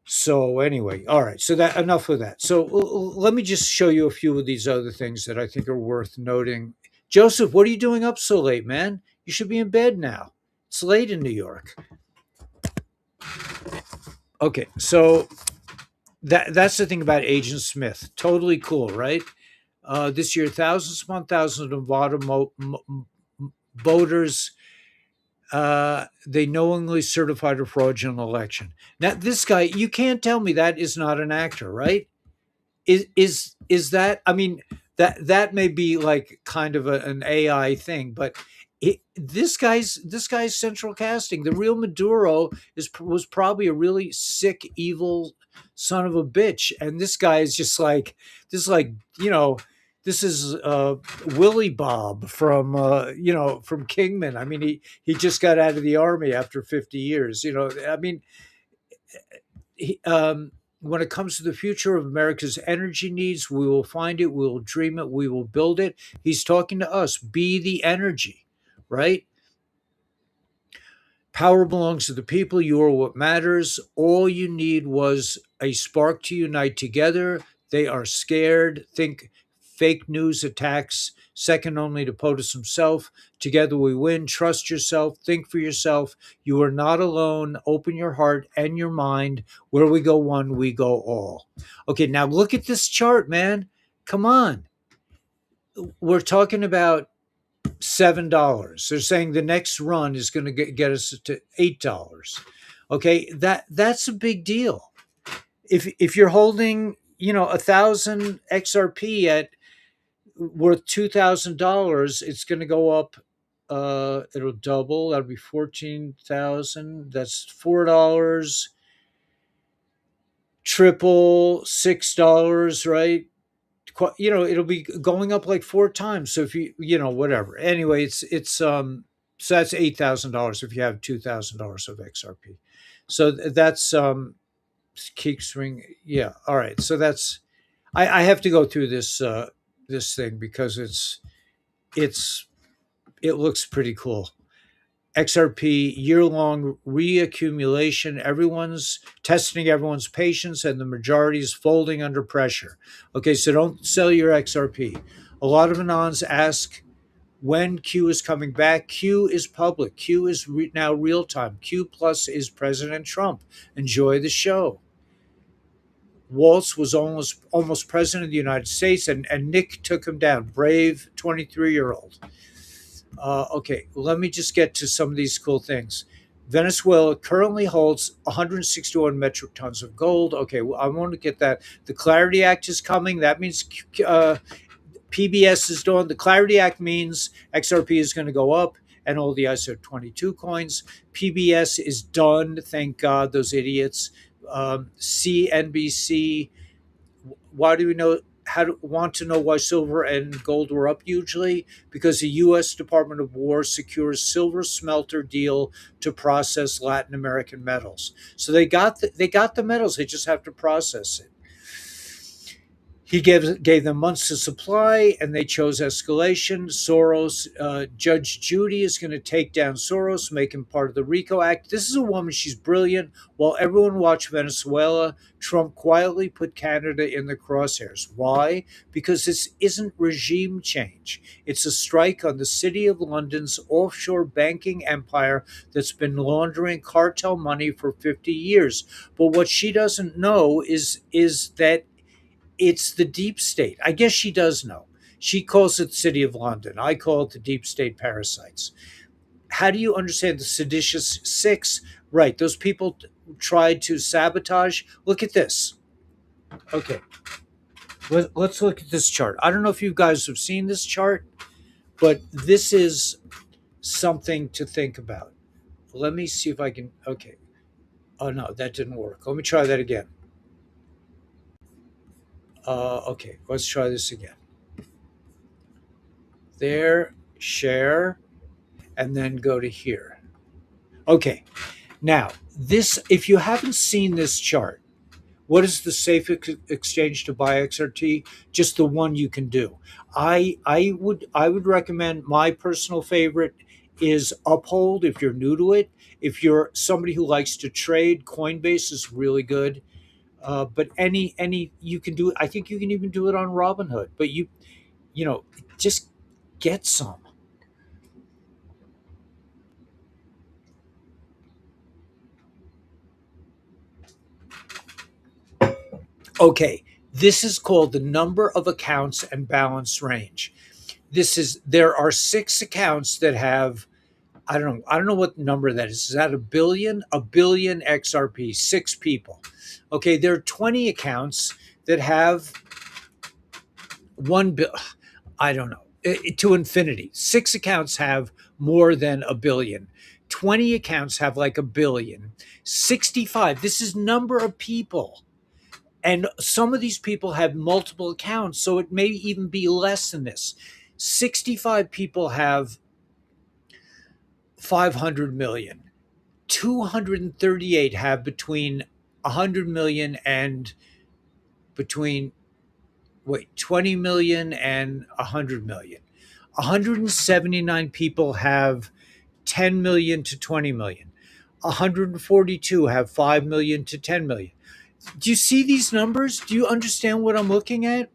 [SPEAKER 1] So anyway, all right. So that enough of that. So let me just show you a few of these other things that I think are worth noting. Joseph, what are you doing up so late, man? You should be in bed now. It's late in New York. Okay, so that's the thing about Agent Smith. Totally cool, right? This year, thousands upon thousands of Nevada voters, they knowingly certified a fraudulent election. Now, this guy, you can't tell me that is not an actor, right? Is that? I mean, that may be like kind of an AI thing, but this guy's central casting. The real Maduro was probably a really sick, evil son of a bitch, and this guy is just like this, like, you know. This is Willie Bob from from Kingman. I mean, he just got out of the army after 50 years. You know, I mean, when it comes to the future of America's energy needs, we will find it, we will dream it, we will build it. He's talking to us. Be the energy, right? Power belongs to the people. You are what matters. All you need was a spark to unite together. They are scared. Think fake news attacks, second only to POTUS himself. Together we win. Trust yourself. Think for yourself. You are not alone. Open your heart and your mind. Where we go one, we go all. Okay, now look at this chart, man. Come on. We're talking about $7. They're saying the next run is going to get us to $8. Okay, that's a big deal. If you're holding, 1,000 XRP at worth $2,000, it's going to go up. It'll double. That'll be 14,000. That's $4. Triple $6, right? It'll be going up like four times. So if whatever. Anyway, so that's $8,000 if you have $2,000 of XRP. So that's Keeks ring. Yeah. All right. So that's I have to go through this thing because it's it looks pretty cool. XRP year long reaccumulation. Everyone's testing everyone's patience, and the majority is folding under pressure. Okay, so don't sell your XRP. A lot of anons ask when Q is coming back. Q is public. Q is now real time. Q plus is President Trump. Enjoy the show. Waltz was almost president of the United States, and Nick took him down. Brave 23-year-old. Okay, let me just get to some of these cool things. Venezuela currently holds 161 metric tons of gold. Okay, well, I want to get that. The Clarity Act is coming. That means PBS is doing. The Clarity Act means XRP is going to go up and all the ISO 22 coins. PBS is done. Thank God, those idiots. CNBC. Why do we know? Want to know why silver and gold were up hugely? Because the U.S. Department of War secures silver smelter deal to process Latin American metals. So they got the metals. They just have to process it. He gave them months of supply, and they chose escalation. Soros, Judge Judy is going to take down Soros, make him part of the RICO Act. This is a woman, she's brilliant. While everyone watched Venezuela, Trump quietly put Canada in the crosshairs. Why? Because this isn't regime change. It's a strike on the City of London's offshore banking empire that's been laundering cartel money for 50 years. But what she doesn't know is that it's the deep state. I guess she does know. She calls it City of London. I call it the deep state parasites. How do you understand the seditious six? Right, those people tried to sabotage. Look at this. Okay, let's look at this chart. I don't know if you guys have seen this chart, but this is something to think about. Let me see if I can. Okay. Oh, no, that didn't work. Let me try that again. Okay, let's try this again. There, share, and then go to here. Okay, now this, if you haven't seen this chart, what is the safe exchange to buy XRT? Just the one you can do. I would recommend, my personal favorite is Uphold if you're new to it. If you're somebody who likes to trade, Coinbase is really good. But any you can do it. I think you can even do it on Robinhood. But you know just get some. Okay, this is called the number of accounts and balance range. There are six accounts that have, I don't know what number that is. Is that a billion? A billion XRP, six people. Okay, there are 20 accounts that have 1 bill. I don't know. To infinity. Six accounts have more than a billion. 20 accounts have like a billion. 65. This is number of people. And some of these people have multiple accounts, so it may even be less than this. 65 people have 500 million. 238 have between 100 million and between, wait, 20 million and 100 million. 179 people have 10 million to 20 million. 142 have 5 million to 10 million. Do you see these numbers? Do you understand what I'm looking at?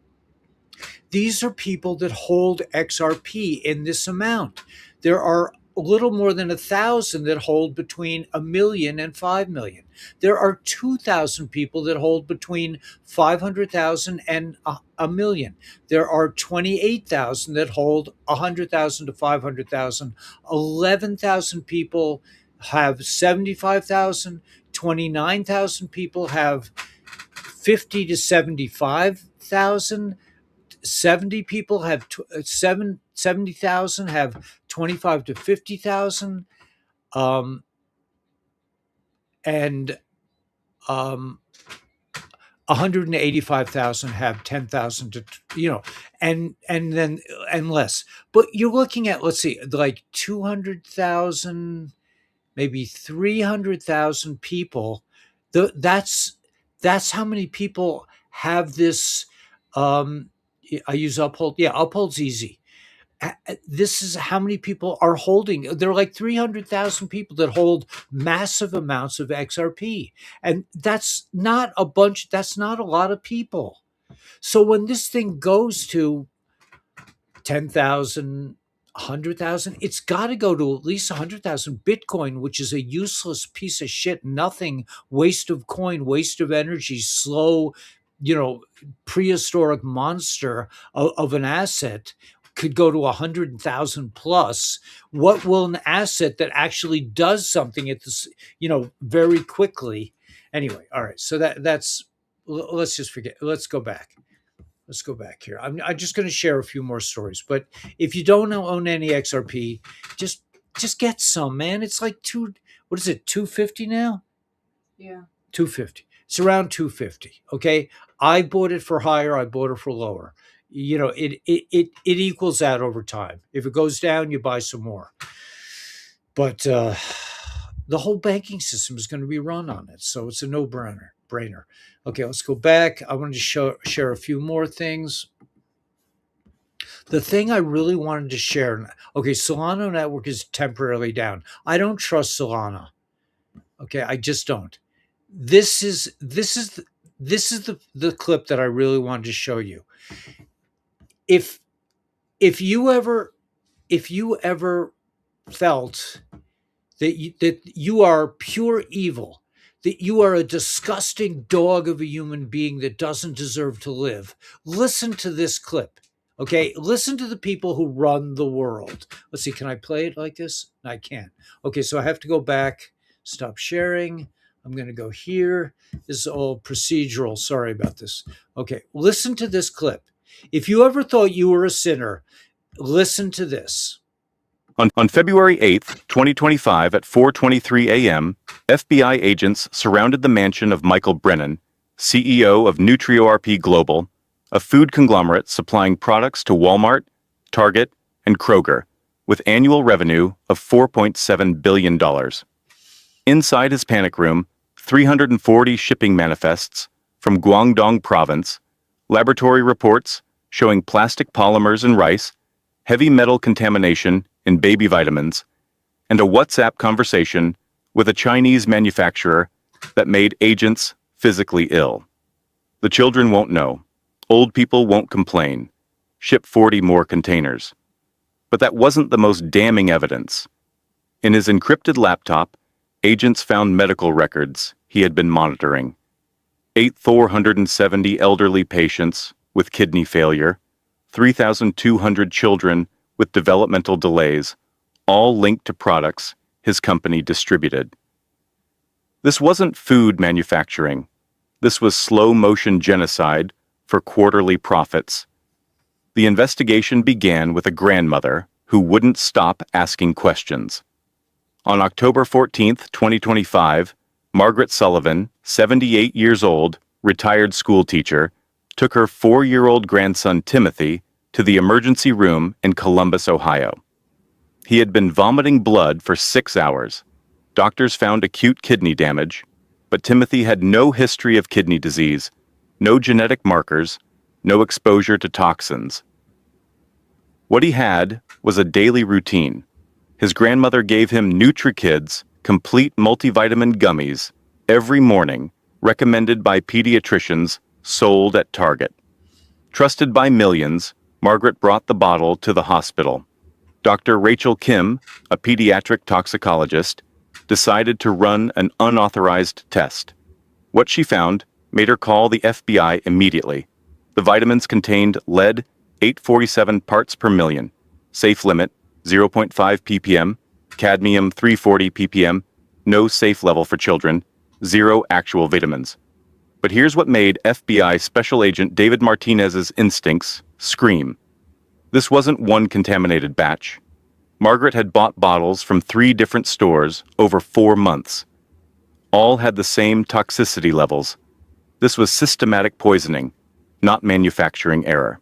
[SPEAKER 1] These are people that hold XRP in this amount. There are a little more than 1,000 that hold between 1 million and 5 million. There are 2,000 people that hold between 500,000 and a million. There are 28,000 that hold 100,000 to 500,000. 11,000 people have 75,000. 29,000 people have 50 to 75,000. 70 people have 70,000 have 25 to 50,000. And 185,000 have 10,000 to, and less. But you're looking at, let's see, like 200,000, maybe 300,000 people. That's how many people have this Um, I use Uphold. Yeah, Uphold's easy. This is how many people are holding. There are like 300,000 people that hold massive amounts of XRP. And that's not a bunch, that's not a lot of people. So when this thing goes to 10,000, 100,000, it's got to go to at least 100,000. Bitcoin, which is a useless piece of shit, nothing, waste of coin, waste of energy, slow, you know, prehistoric monster of an asset, could go to 100,000 plus. What will an asset that actually does something at this, very quickly? Anyway, all right. So that's, let's just forget. Let's go back. Let's go back here. I'm just going to share a few more stories. But if you don't own any XRP, just just get some, man. It's like what is it, 250 now?
[SPEAKER 3] Yeah.
[SPEAKER 1] 250. It's around 250. Okay. I bought it for higher, I bought it for lower. It equals out over time. If it goes down, you buy some more. But the whole banking system is going to be run on it. So it's a no brainer. Okay, let's go back. I wanted to share a few more things. The thing I really wanted to share, okay, Solana network is temporarily down. I don't trust Solana. Okay, I just don't. This is the clip that I really wanted to show you. If if you ever felt that you are pure evil, that you are a disgusting dog of a human being that doesn't deserve to live, listen to this clip. Okay, listen to the people who run the world. Let's see, can I play it like this? I can't. Okay, so I have to go back, stop sharing. I'm going to go here. This is all procedural. Sorry about this. Okay, listen to this clip. If you ever thought you were a sinner, listen to this.
[SPEAKER 4] On February 8th, 2025 at 4:23 a.m., FBI agents surrounded the mansion of Michael Brennan, CEO of NutrioRP Global, a food conglomerate supplying products to Walmart, Target, and Kroger, with annual revenue of $4.7 billion. Inside his panic room, 340 shipping manifests from Guangdong Province, laboratory reports showing plastic polymers in rice, heavy metal contamination in baby vitamins, and a WhatsApp conversation with a Chinese manufacturer that made agents physically ill. The children won't know. Old people won't complain. Ship 40 more containers. But that wasn't the most damning evidence. In his encrypted laptop, agents found medical records he had been monitoring. 8,470 elderly patients with kidney failure, 3,200 children with developmental delays, all linked to products his company distributed. This wasn't food manufacturing. This was slow-motion genocide for quarterly profits. The investigation began with a grandmother who wouldn't stop asking questions. On October 14, 2025, Margaret Sullivan, 78 years old, retired school teacher, took her 4-year-old grandson Timothy to the emergency room in Columbus, Ohio. He had been vomiting blood for 6 hours. Doctors found acute kidney damage, but Timothy had no history of kidney disease, no genetic markers, no exposure to toxins. What he had was a daily routine. His grandmother gave him NutriKids complete multivitamin gummies every morning, recommended by pediatricians, sold at Target. Trusted by millions, Margaret brought the bottle to the hospital. Dr. Rachel Kim, a pediatric toxicologist, decided to run an unauthorized test. What she found made her call the FBI immediately. The vitamins contained lead 847 parts per million, safe limit 0.5 ppm, cadmium 340 ppm, no safe level for children, 0 actual vitamins. But here's what made FBI Special Agent David Martinez's instincts scream. This wasn't one contaminated batch. Margaret had bought bottles from 3 different stores over 4 months. All had the same toxicity levels. This was systematic poisoning, not manufacturing error.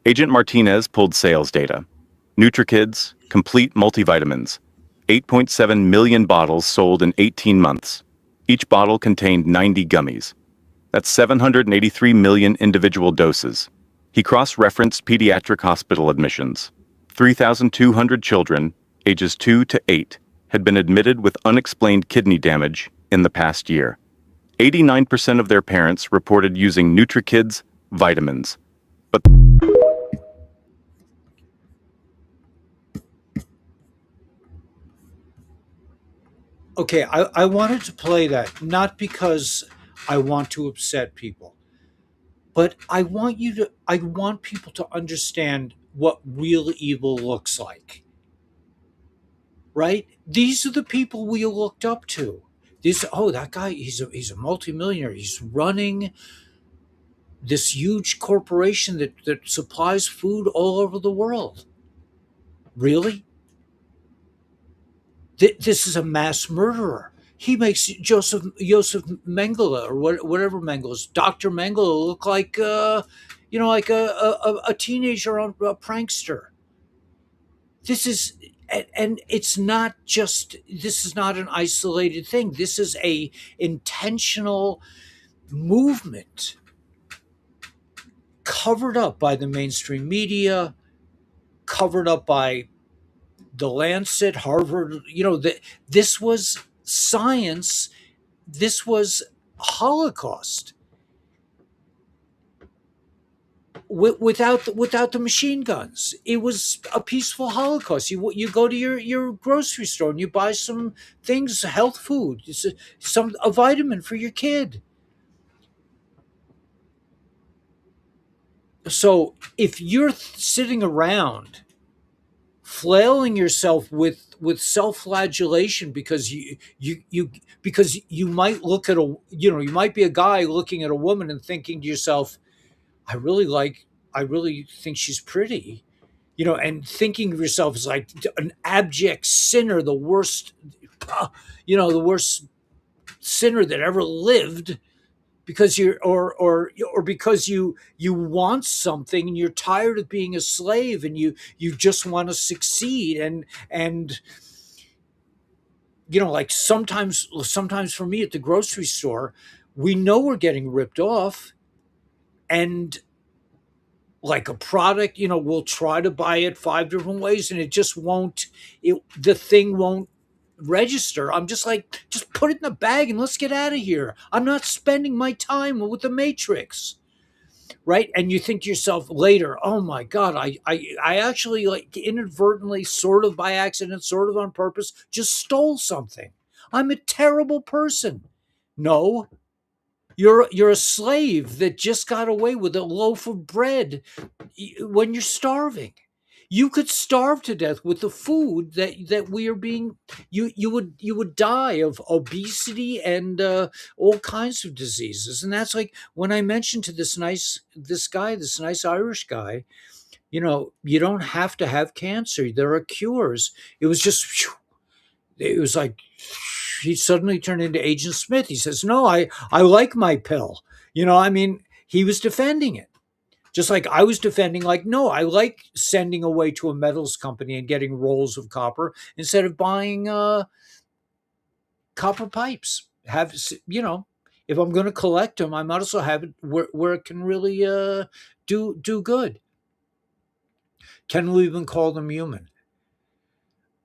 [SPEAKER 4] Agent Martinez pulled sales data. NutriKids, complete multivitamins, 8.7 million bottles sold in 18 months. Each bottle contained 90 gummies. That's 783 million individual doses. He cross-referenced pediatric hospital admissions. 3,200 children, ages 2 to 8, had been admitted with unexplained kidney damage in the past year. 89% of their parents reported using NutriKids vitamins. But
[SPEAKER 1] Okay, I wanted to play that not because I want to upset people, but I want people to understand what real evil looks like, right? These are the people we looked up to. That guy, he's a multimillionaire. He's running this huge corporation that supplies food all over the world. Really? This is a mass murderer. He makes Joseph Mengele or whatever Mengele is, Dr. Mengele look like like a teenager on a prankster. This is and it's not just this is not an isolated thing. This is a intentional movement covered up by the mainstream media, covered up by the Lancet, Harvard. This was science. This was Holocaust without the machine guns. It was a peaceful Holocaust. You go to your grocery store and you buy some things, health food, a vitamin for your kid. So if you're sitting around flailing yourself with self-flagellation because you might look at you might be a guy looking at a woman and thinking to yourself, I really think she's pretty, and thinking of yourself as like an abject sinner, the worst sinner that ever lived, because or because you want something and you're tired of being a slave and you just want to succeed, and like sometimes for me at the grocery store, we know we're getting ripped off, and like a product, we'll try to buy it 5 different ways and it just won't, the thing won't register. I'm just like, just put it in the bag and let's get out of here. I'm not spending my time with the Matrix. Right. And you think to yourself later, oh my God, I actually, like, inadvertently, sort of by accident, sort of on purpose, just stole something. I'm a terrible person. No, you're a slave that just got away with a loaf of bread when you're starving. You could starve to death with the food that we are being. You would die of obesity and all kinds of diseases. And that's like when I mentioned to this nice Irish guy, you don't have to have cancer. There are cures. It was just, it was like he suddenly turned into Agent Smith. He says, "No, I like my pill." I mean, he was defending it. Just like I was defending, like, no, I like sending away to a metals company and getting rolls of copper instead of buying copper pipes. If I'm going to collect them, I might as well have it where it can really do good. Can we even call them human?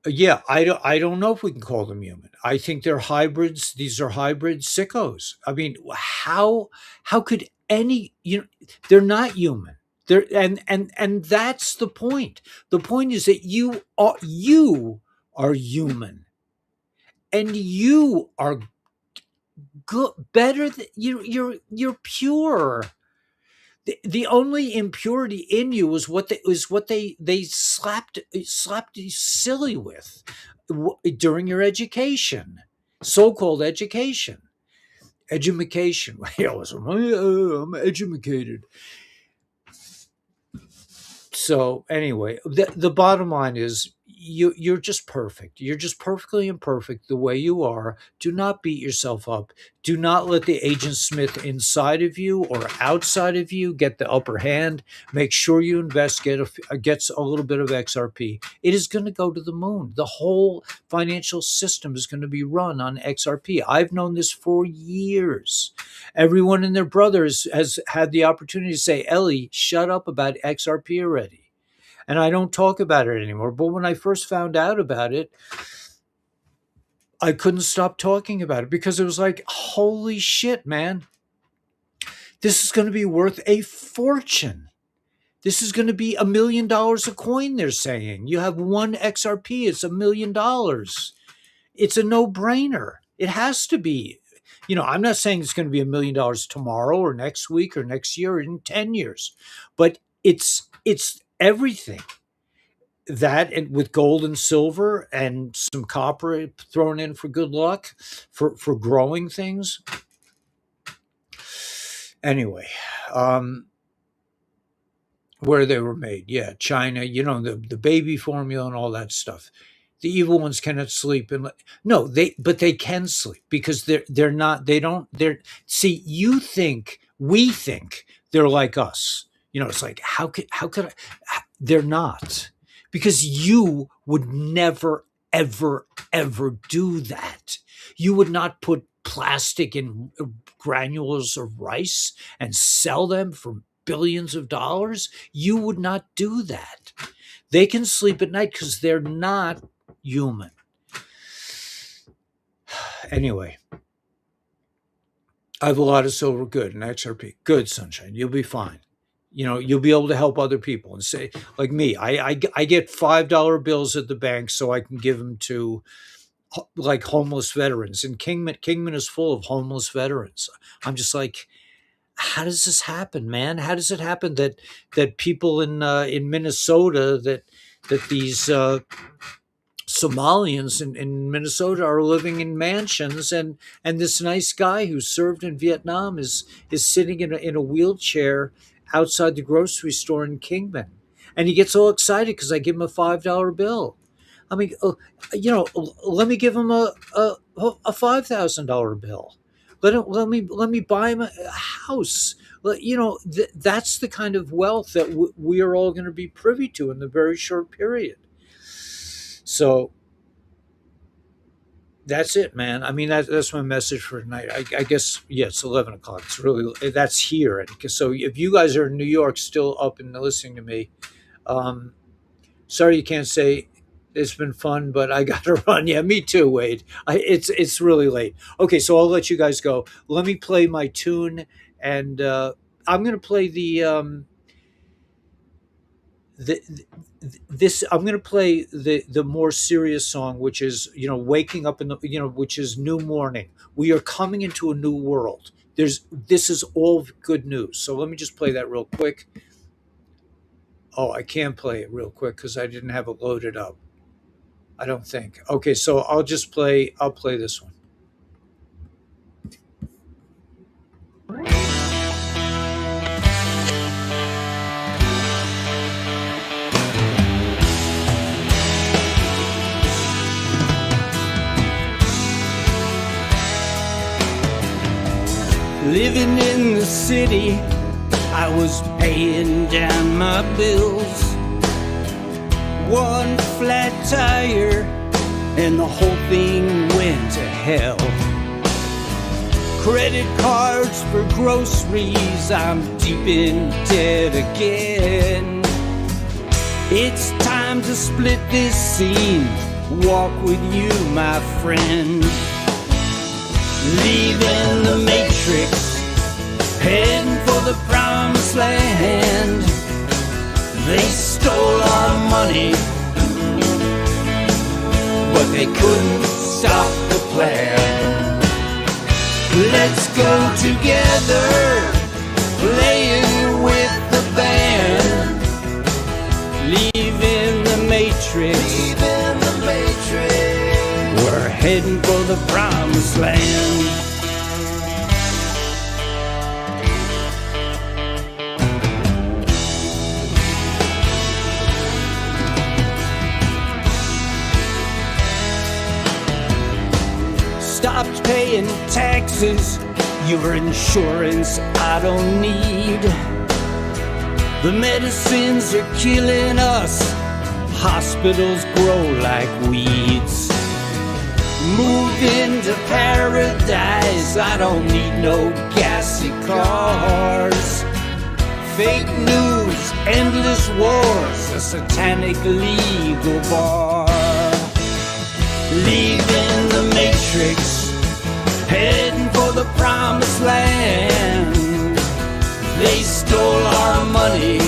[SPEAKER 1] Yeah, I don't know if we can call them human. I think they're hybrids. These are hybrid sickos. I mean, how could any, they're not human. They're and that's the point. The point is that you are human, and you are good, better than you're pure. The only impurity in you is what they slapped you silly with during your education, so-called education, education. I'm educated. So anyway, the bottom line is you're just perfect. You're just perfectly imperfect the way you are. Do not beat yourself up. Do not let the Agent Smith inside of you or outside of you get the upper hand. Make sure you invest, gets a little bit of XRP. It is going to go to the moon. The whole financial system is going to be run on XRP. I've known this for years. Everyone and their brothers has had the opportunity to say, Ellie, shut up about XRP already. And I don't talk about it anymore. But when I first found out about it, I couldn't stop talking about it because it was like, holy shit, man. This is going to be worth a fortune. This is going to be $1 million a coin, they're saying. You have one XRP, it's $1 million. It's a no-brainer. It has to be. I'm not saying it's going to be $1 million tomorrow or next week or next year or in 10 years, but it's everything. That, and with gold and silver and some copper thrown in for good luck for growing things. Anyway, where they were made, yeah, China, the baby formula and all that stuff. The evil ones cannot sleep, and no, but they can sleep because we think they're like us. It's like how could they're not, because you would never ever ever do that. You would not put plastic in granules of rice and sell them for billions of dollars. You would not do that. They can sleep at night because they're not human. Anyway, I have a lot of silver. Good. And XRP. Good, Sunshine. You'll be fine. You'll be able to help other people and say, like me, I get $5 bills at the bank so I can give them to like homeless veterans. And Kingman is full of homeless veterans. I'm just like, how does this happen, man? How does it happen that people in Minnesota, that these Somalians in Minnesota are living in mansions, and this nice guy who served in Vietnam is sitting in a wheelchair outside the grocery store in Kingman, and he gets all excited because I give him a $5 bill. I mean, let me give him a $5,000 bill. Let me buy him a house. That's the kind of wealth that we are all going to be privy to in the very short period. So that's it, man. I mean, that's my message for tonight. I guess, yeah, it's 11 o'clock. That's here. And so if you guys are in New York still up and listening to me, sorry you can't say it's been fun, but I got to run. Yeah, me too, Wade. It's really late. Okay, so I'll let you guys go. Let me play my tune, and I'm going to play I'm going to play the more serious song, which is waking up which is New Morning. We are coming into a new world. This is all good news. So let me just play that real quick. Oh, I can't play it real quick because I didn't have it loaded up, I don't think. Okay, so I'll play this one.
[SPEAKER 3] Living in the city, I was paying down my bills. One flat tire and the whole thing went to hell. Credit cards for groceries, I'm deep in debt again. It's time to split this scene, walk with you, my friend. Leaving the matrix, heading for the promised land. They stole our money, but they couldn't stop the plan. Let's go together, playing with the band. Leaving the matrix, we're heading for the promised land. paying taxes, your insurance I don't need. The medicines are killing us, hospitals grow like weeds. Moving to paradise, I don't need no gassy cars. Fake news, endless wars, a satanic legal bar. Leaving the matrix, heading for the promised land. They stole our money,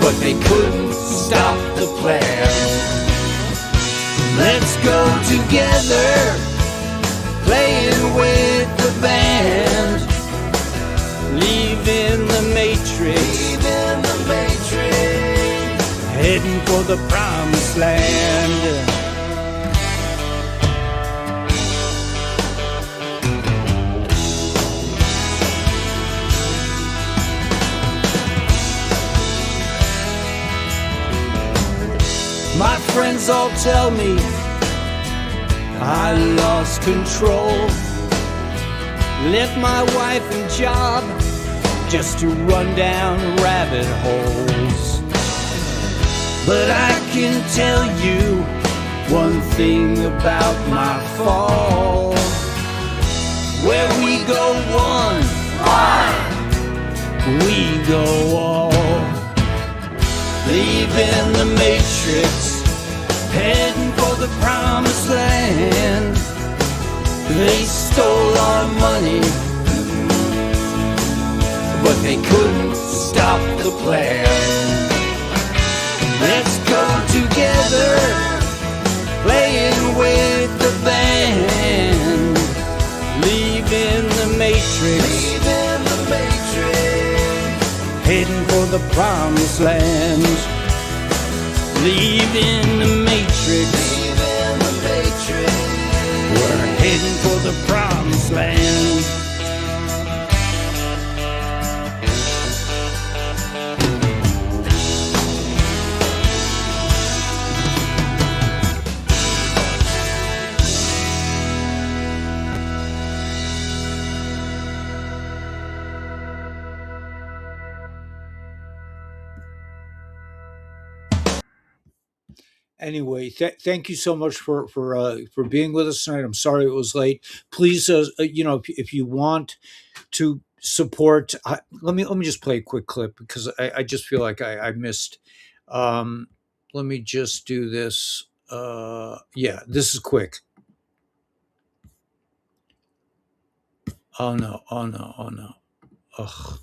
[SPEAKER 3] but they couldn't stop the plan. Let's go together, playing with the band. Leaving the matrix, heading for the promised land. My friends all tell me I lost control. Left my wife and job just to run down rabbit holes. But I can tell you one thing about my fall. Where we go one, we go all. Leaving the matrix, heading for the promised land. They stole our money, but they couldn't stop the plan. Let's go together, playing with the band. Leaving the matrix, heading for the promised land. Leaving the matrix, we're heading for the promised land.
[SPEAKER 1] Anyway, thank you so much for being with us tonight. I'm sorry it was late. Please, if you want to support, let me just play a quick clip because I just feel like I missed. Um, Let me just do this. Yeah, this is quick. Oh no! Oh no! Oh no! Ugh.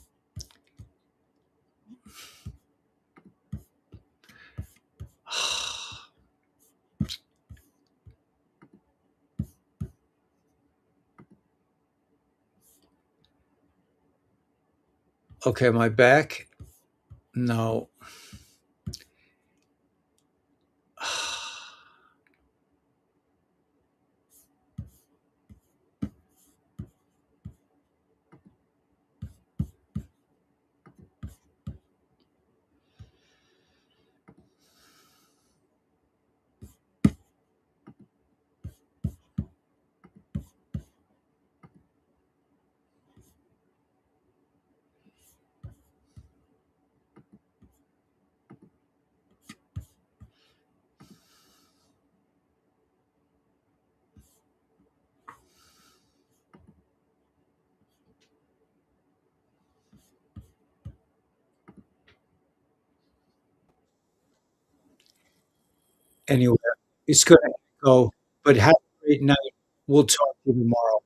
[SPEAKER 1] Okay, am I back? No. Anyway, it's going to go. But have a great night. We'll talk to you tomorrow.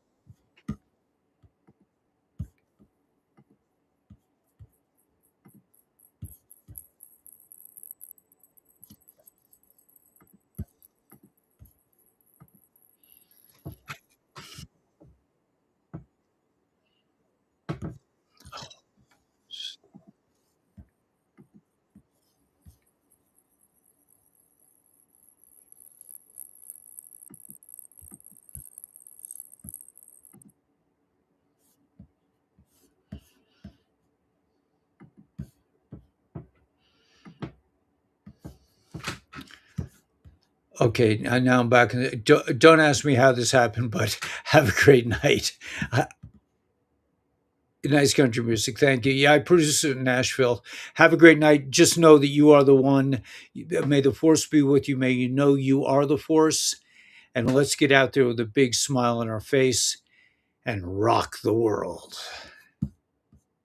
[SPEAKER 1] Okay, now I'm back. Don't ask me how this happened, but have a great night. Uh, Nice country music. Thank you. Yeah, I produce it in Nashville. Have a great night. Just know that you are the one. May the force be with you. May you know you are the force. And let's get out there with a big smile on our face and rock the world.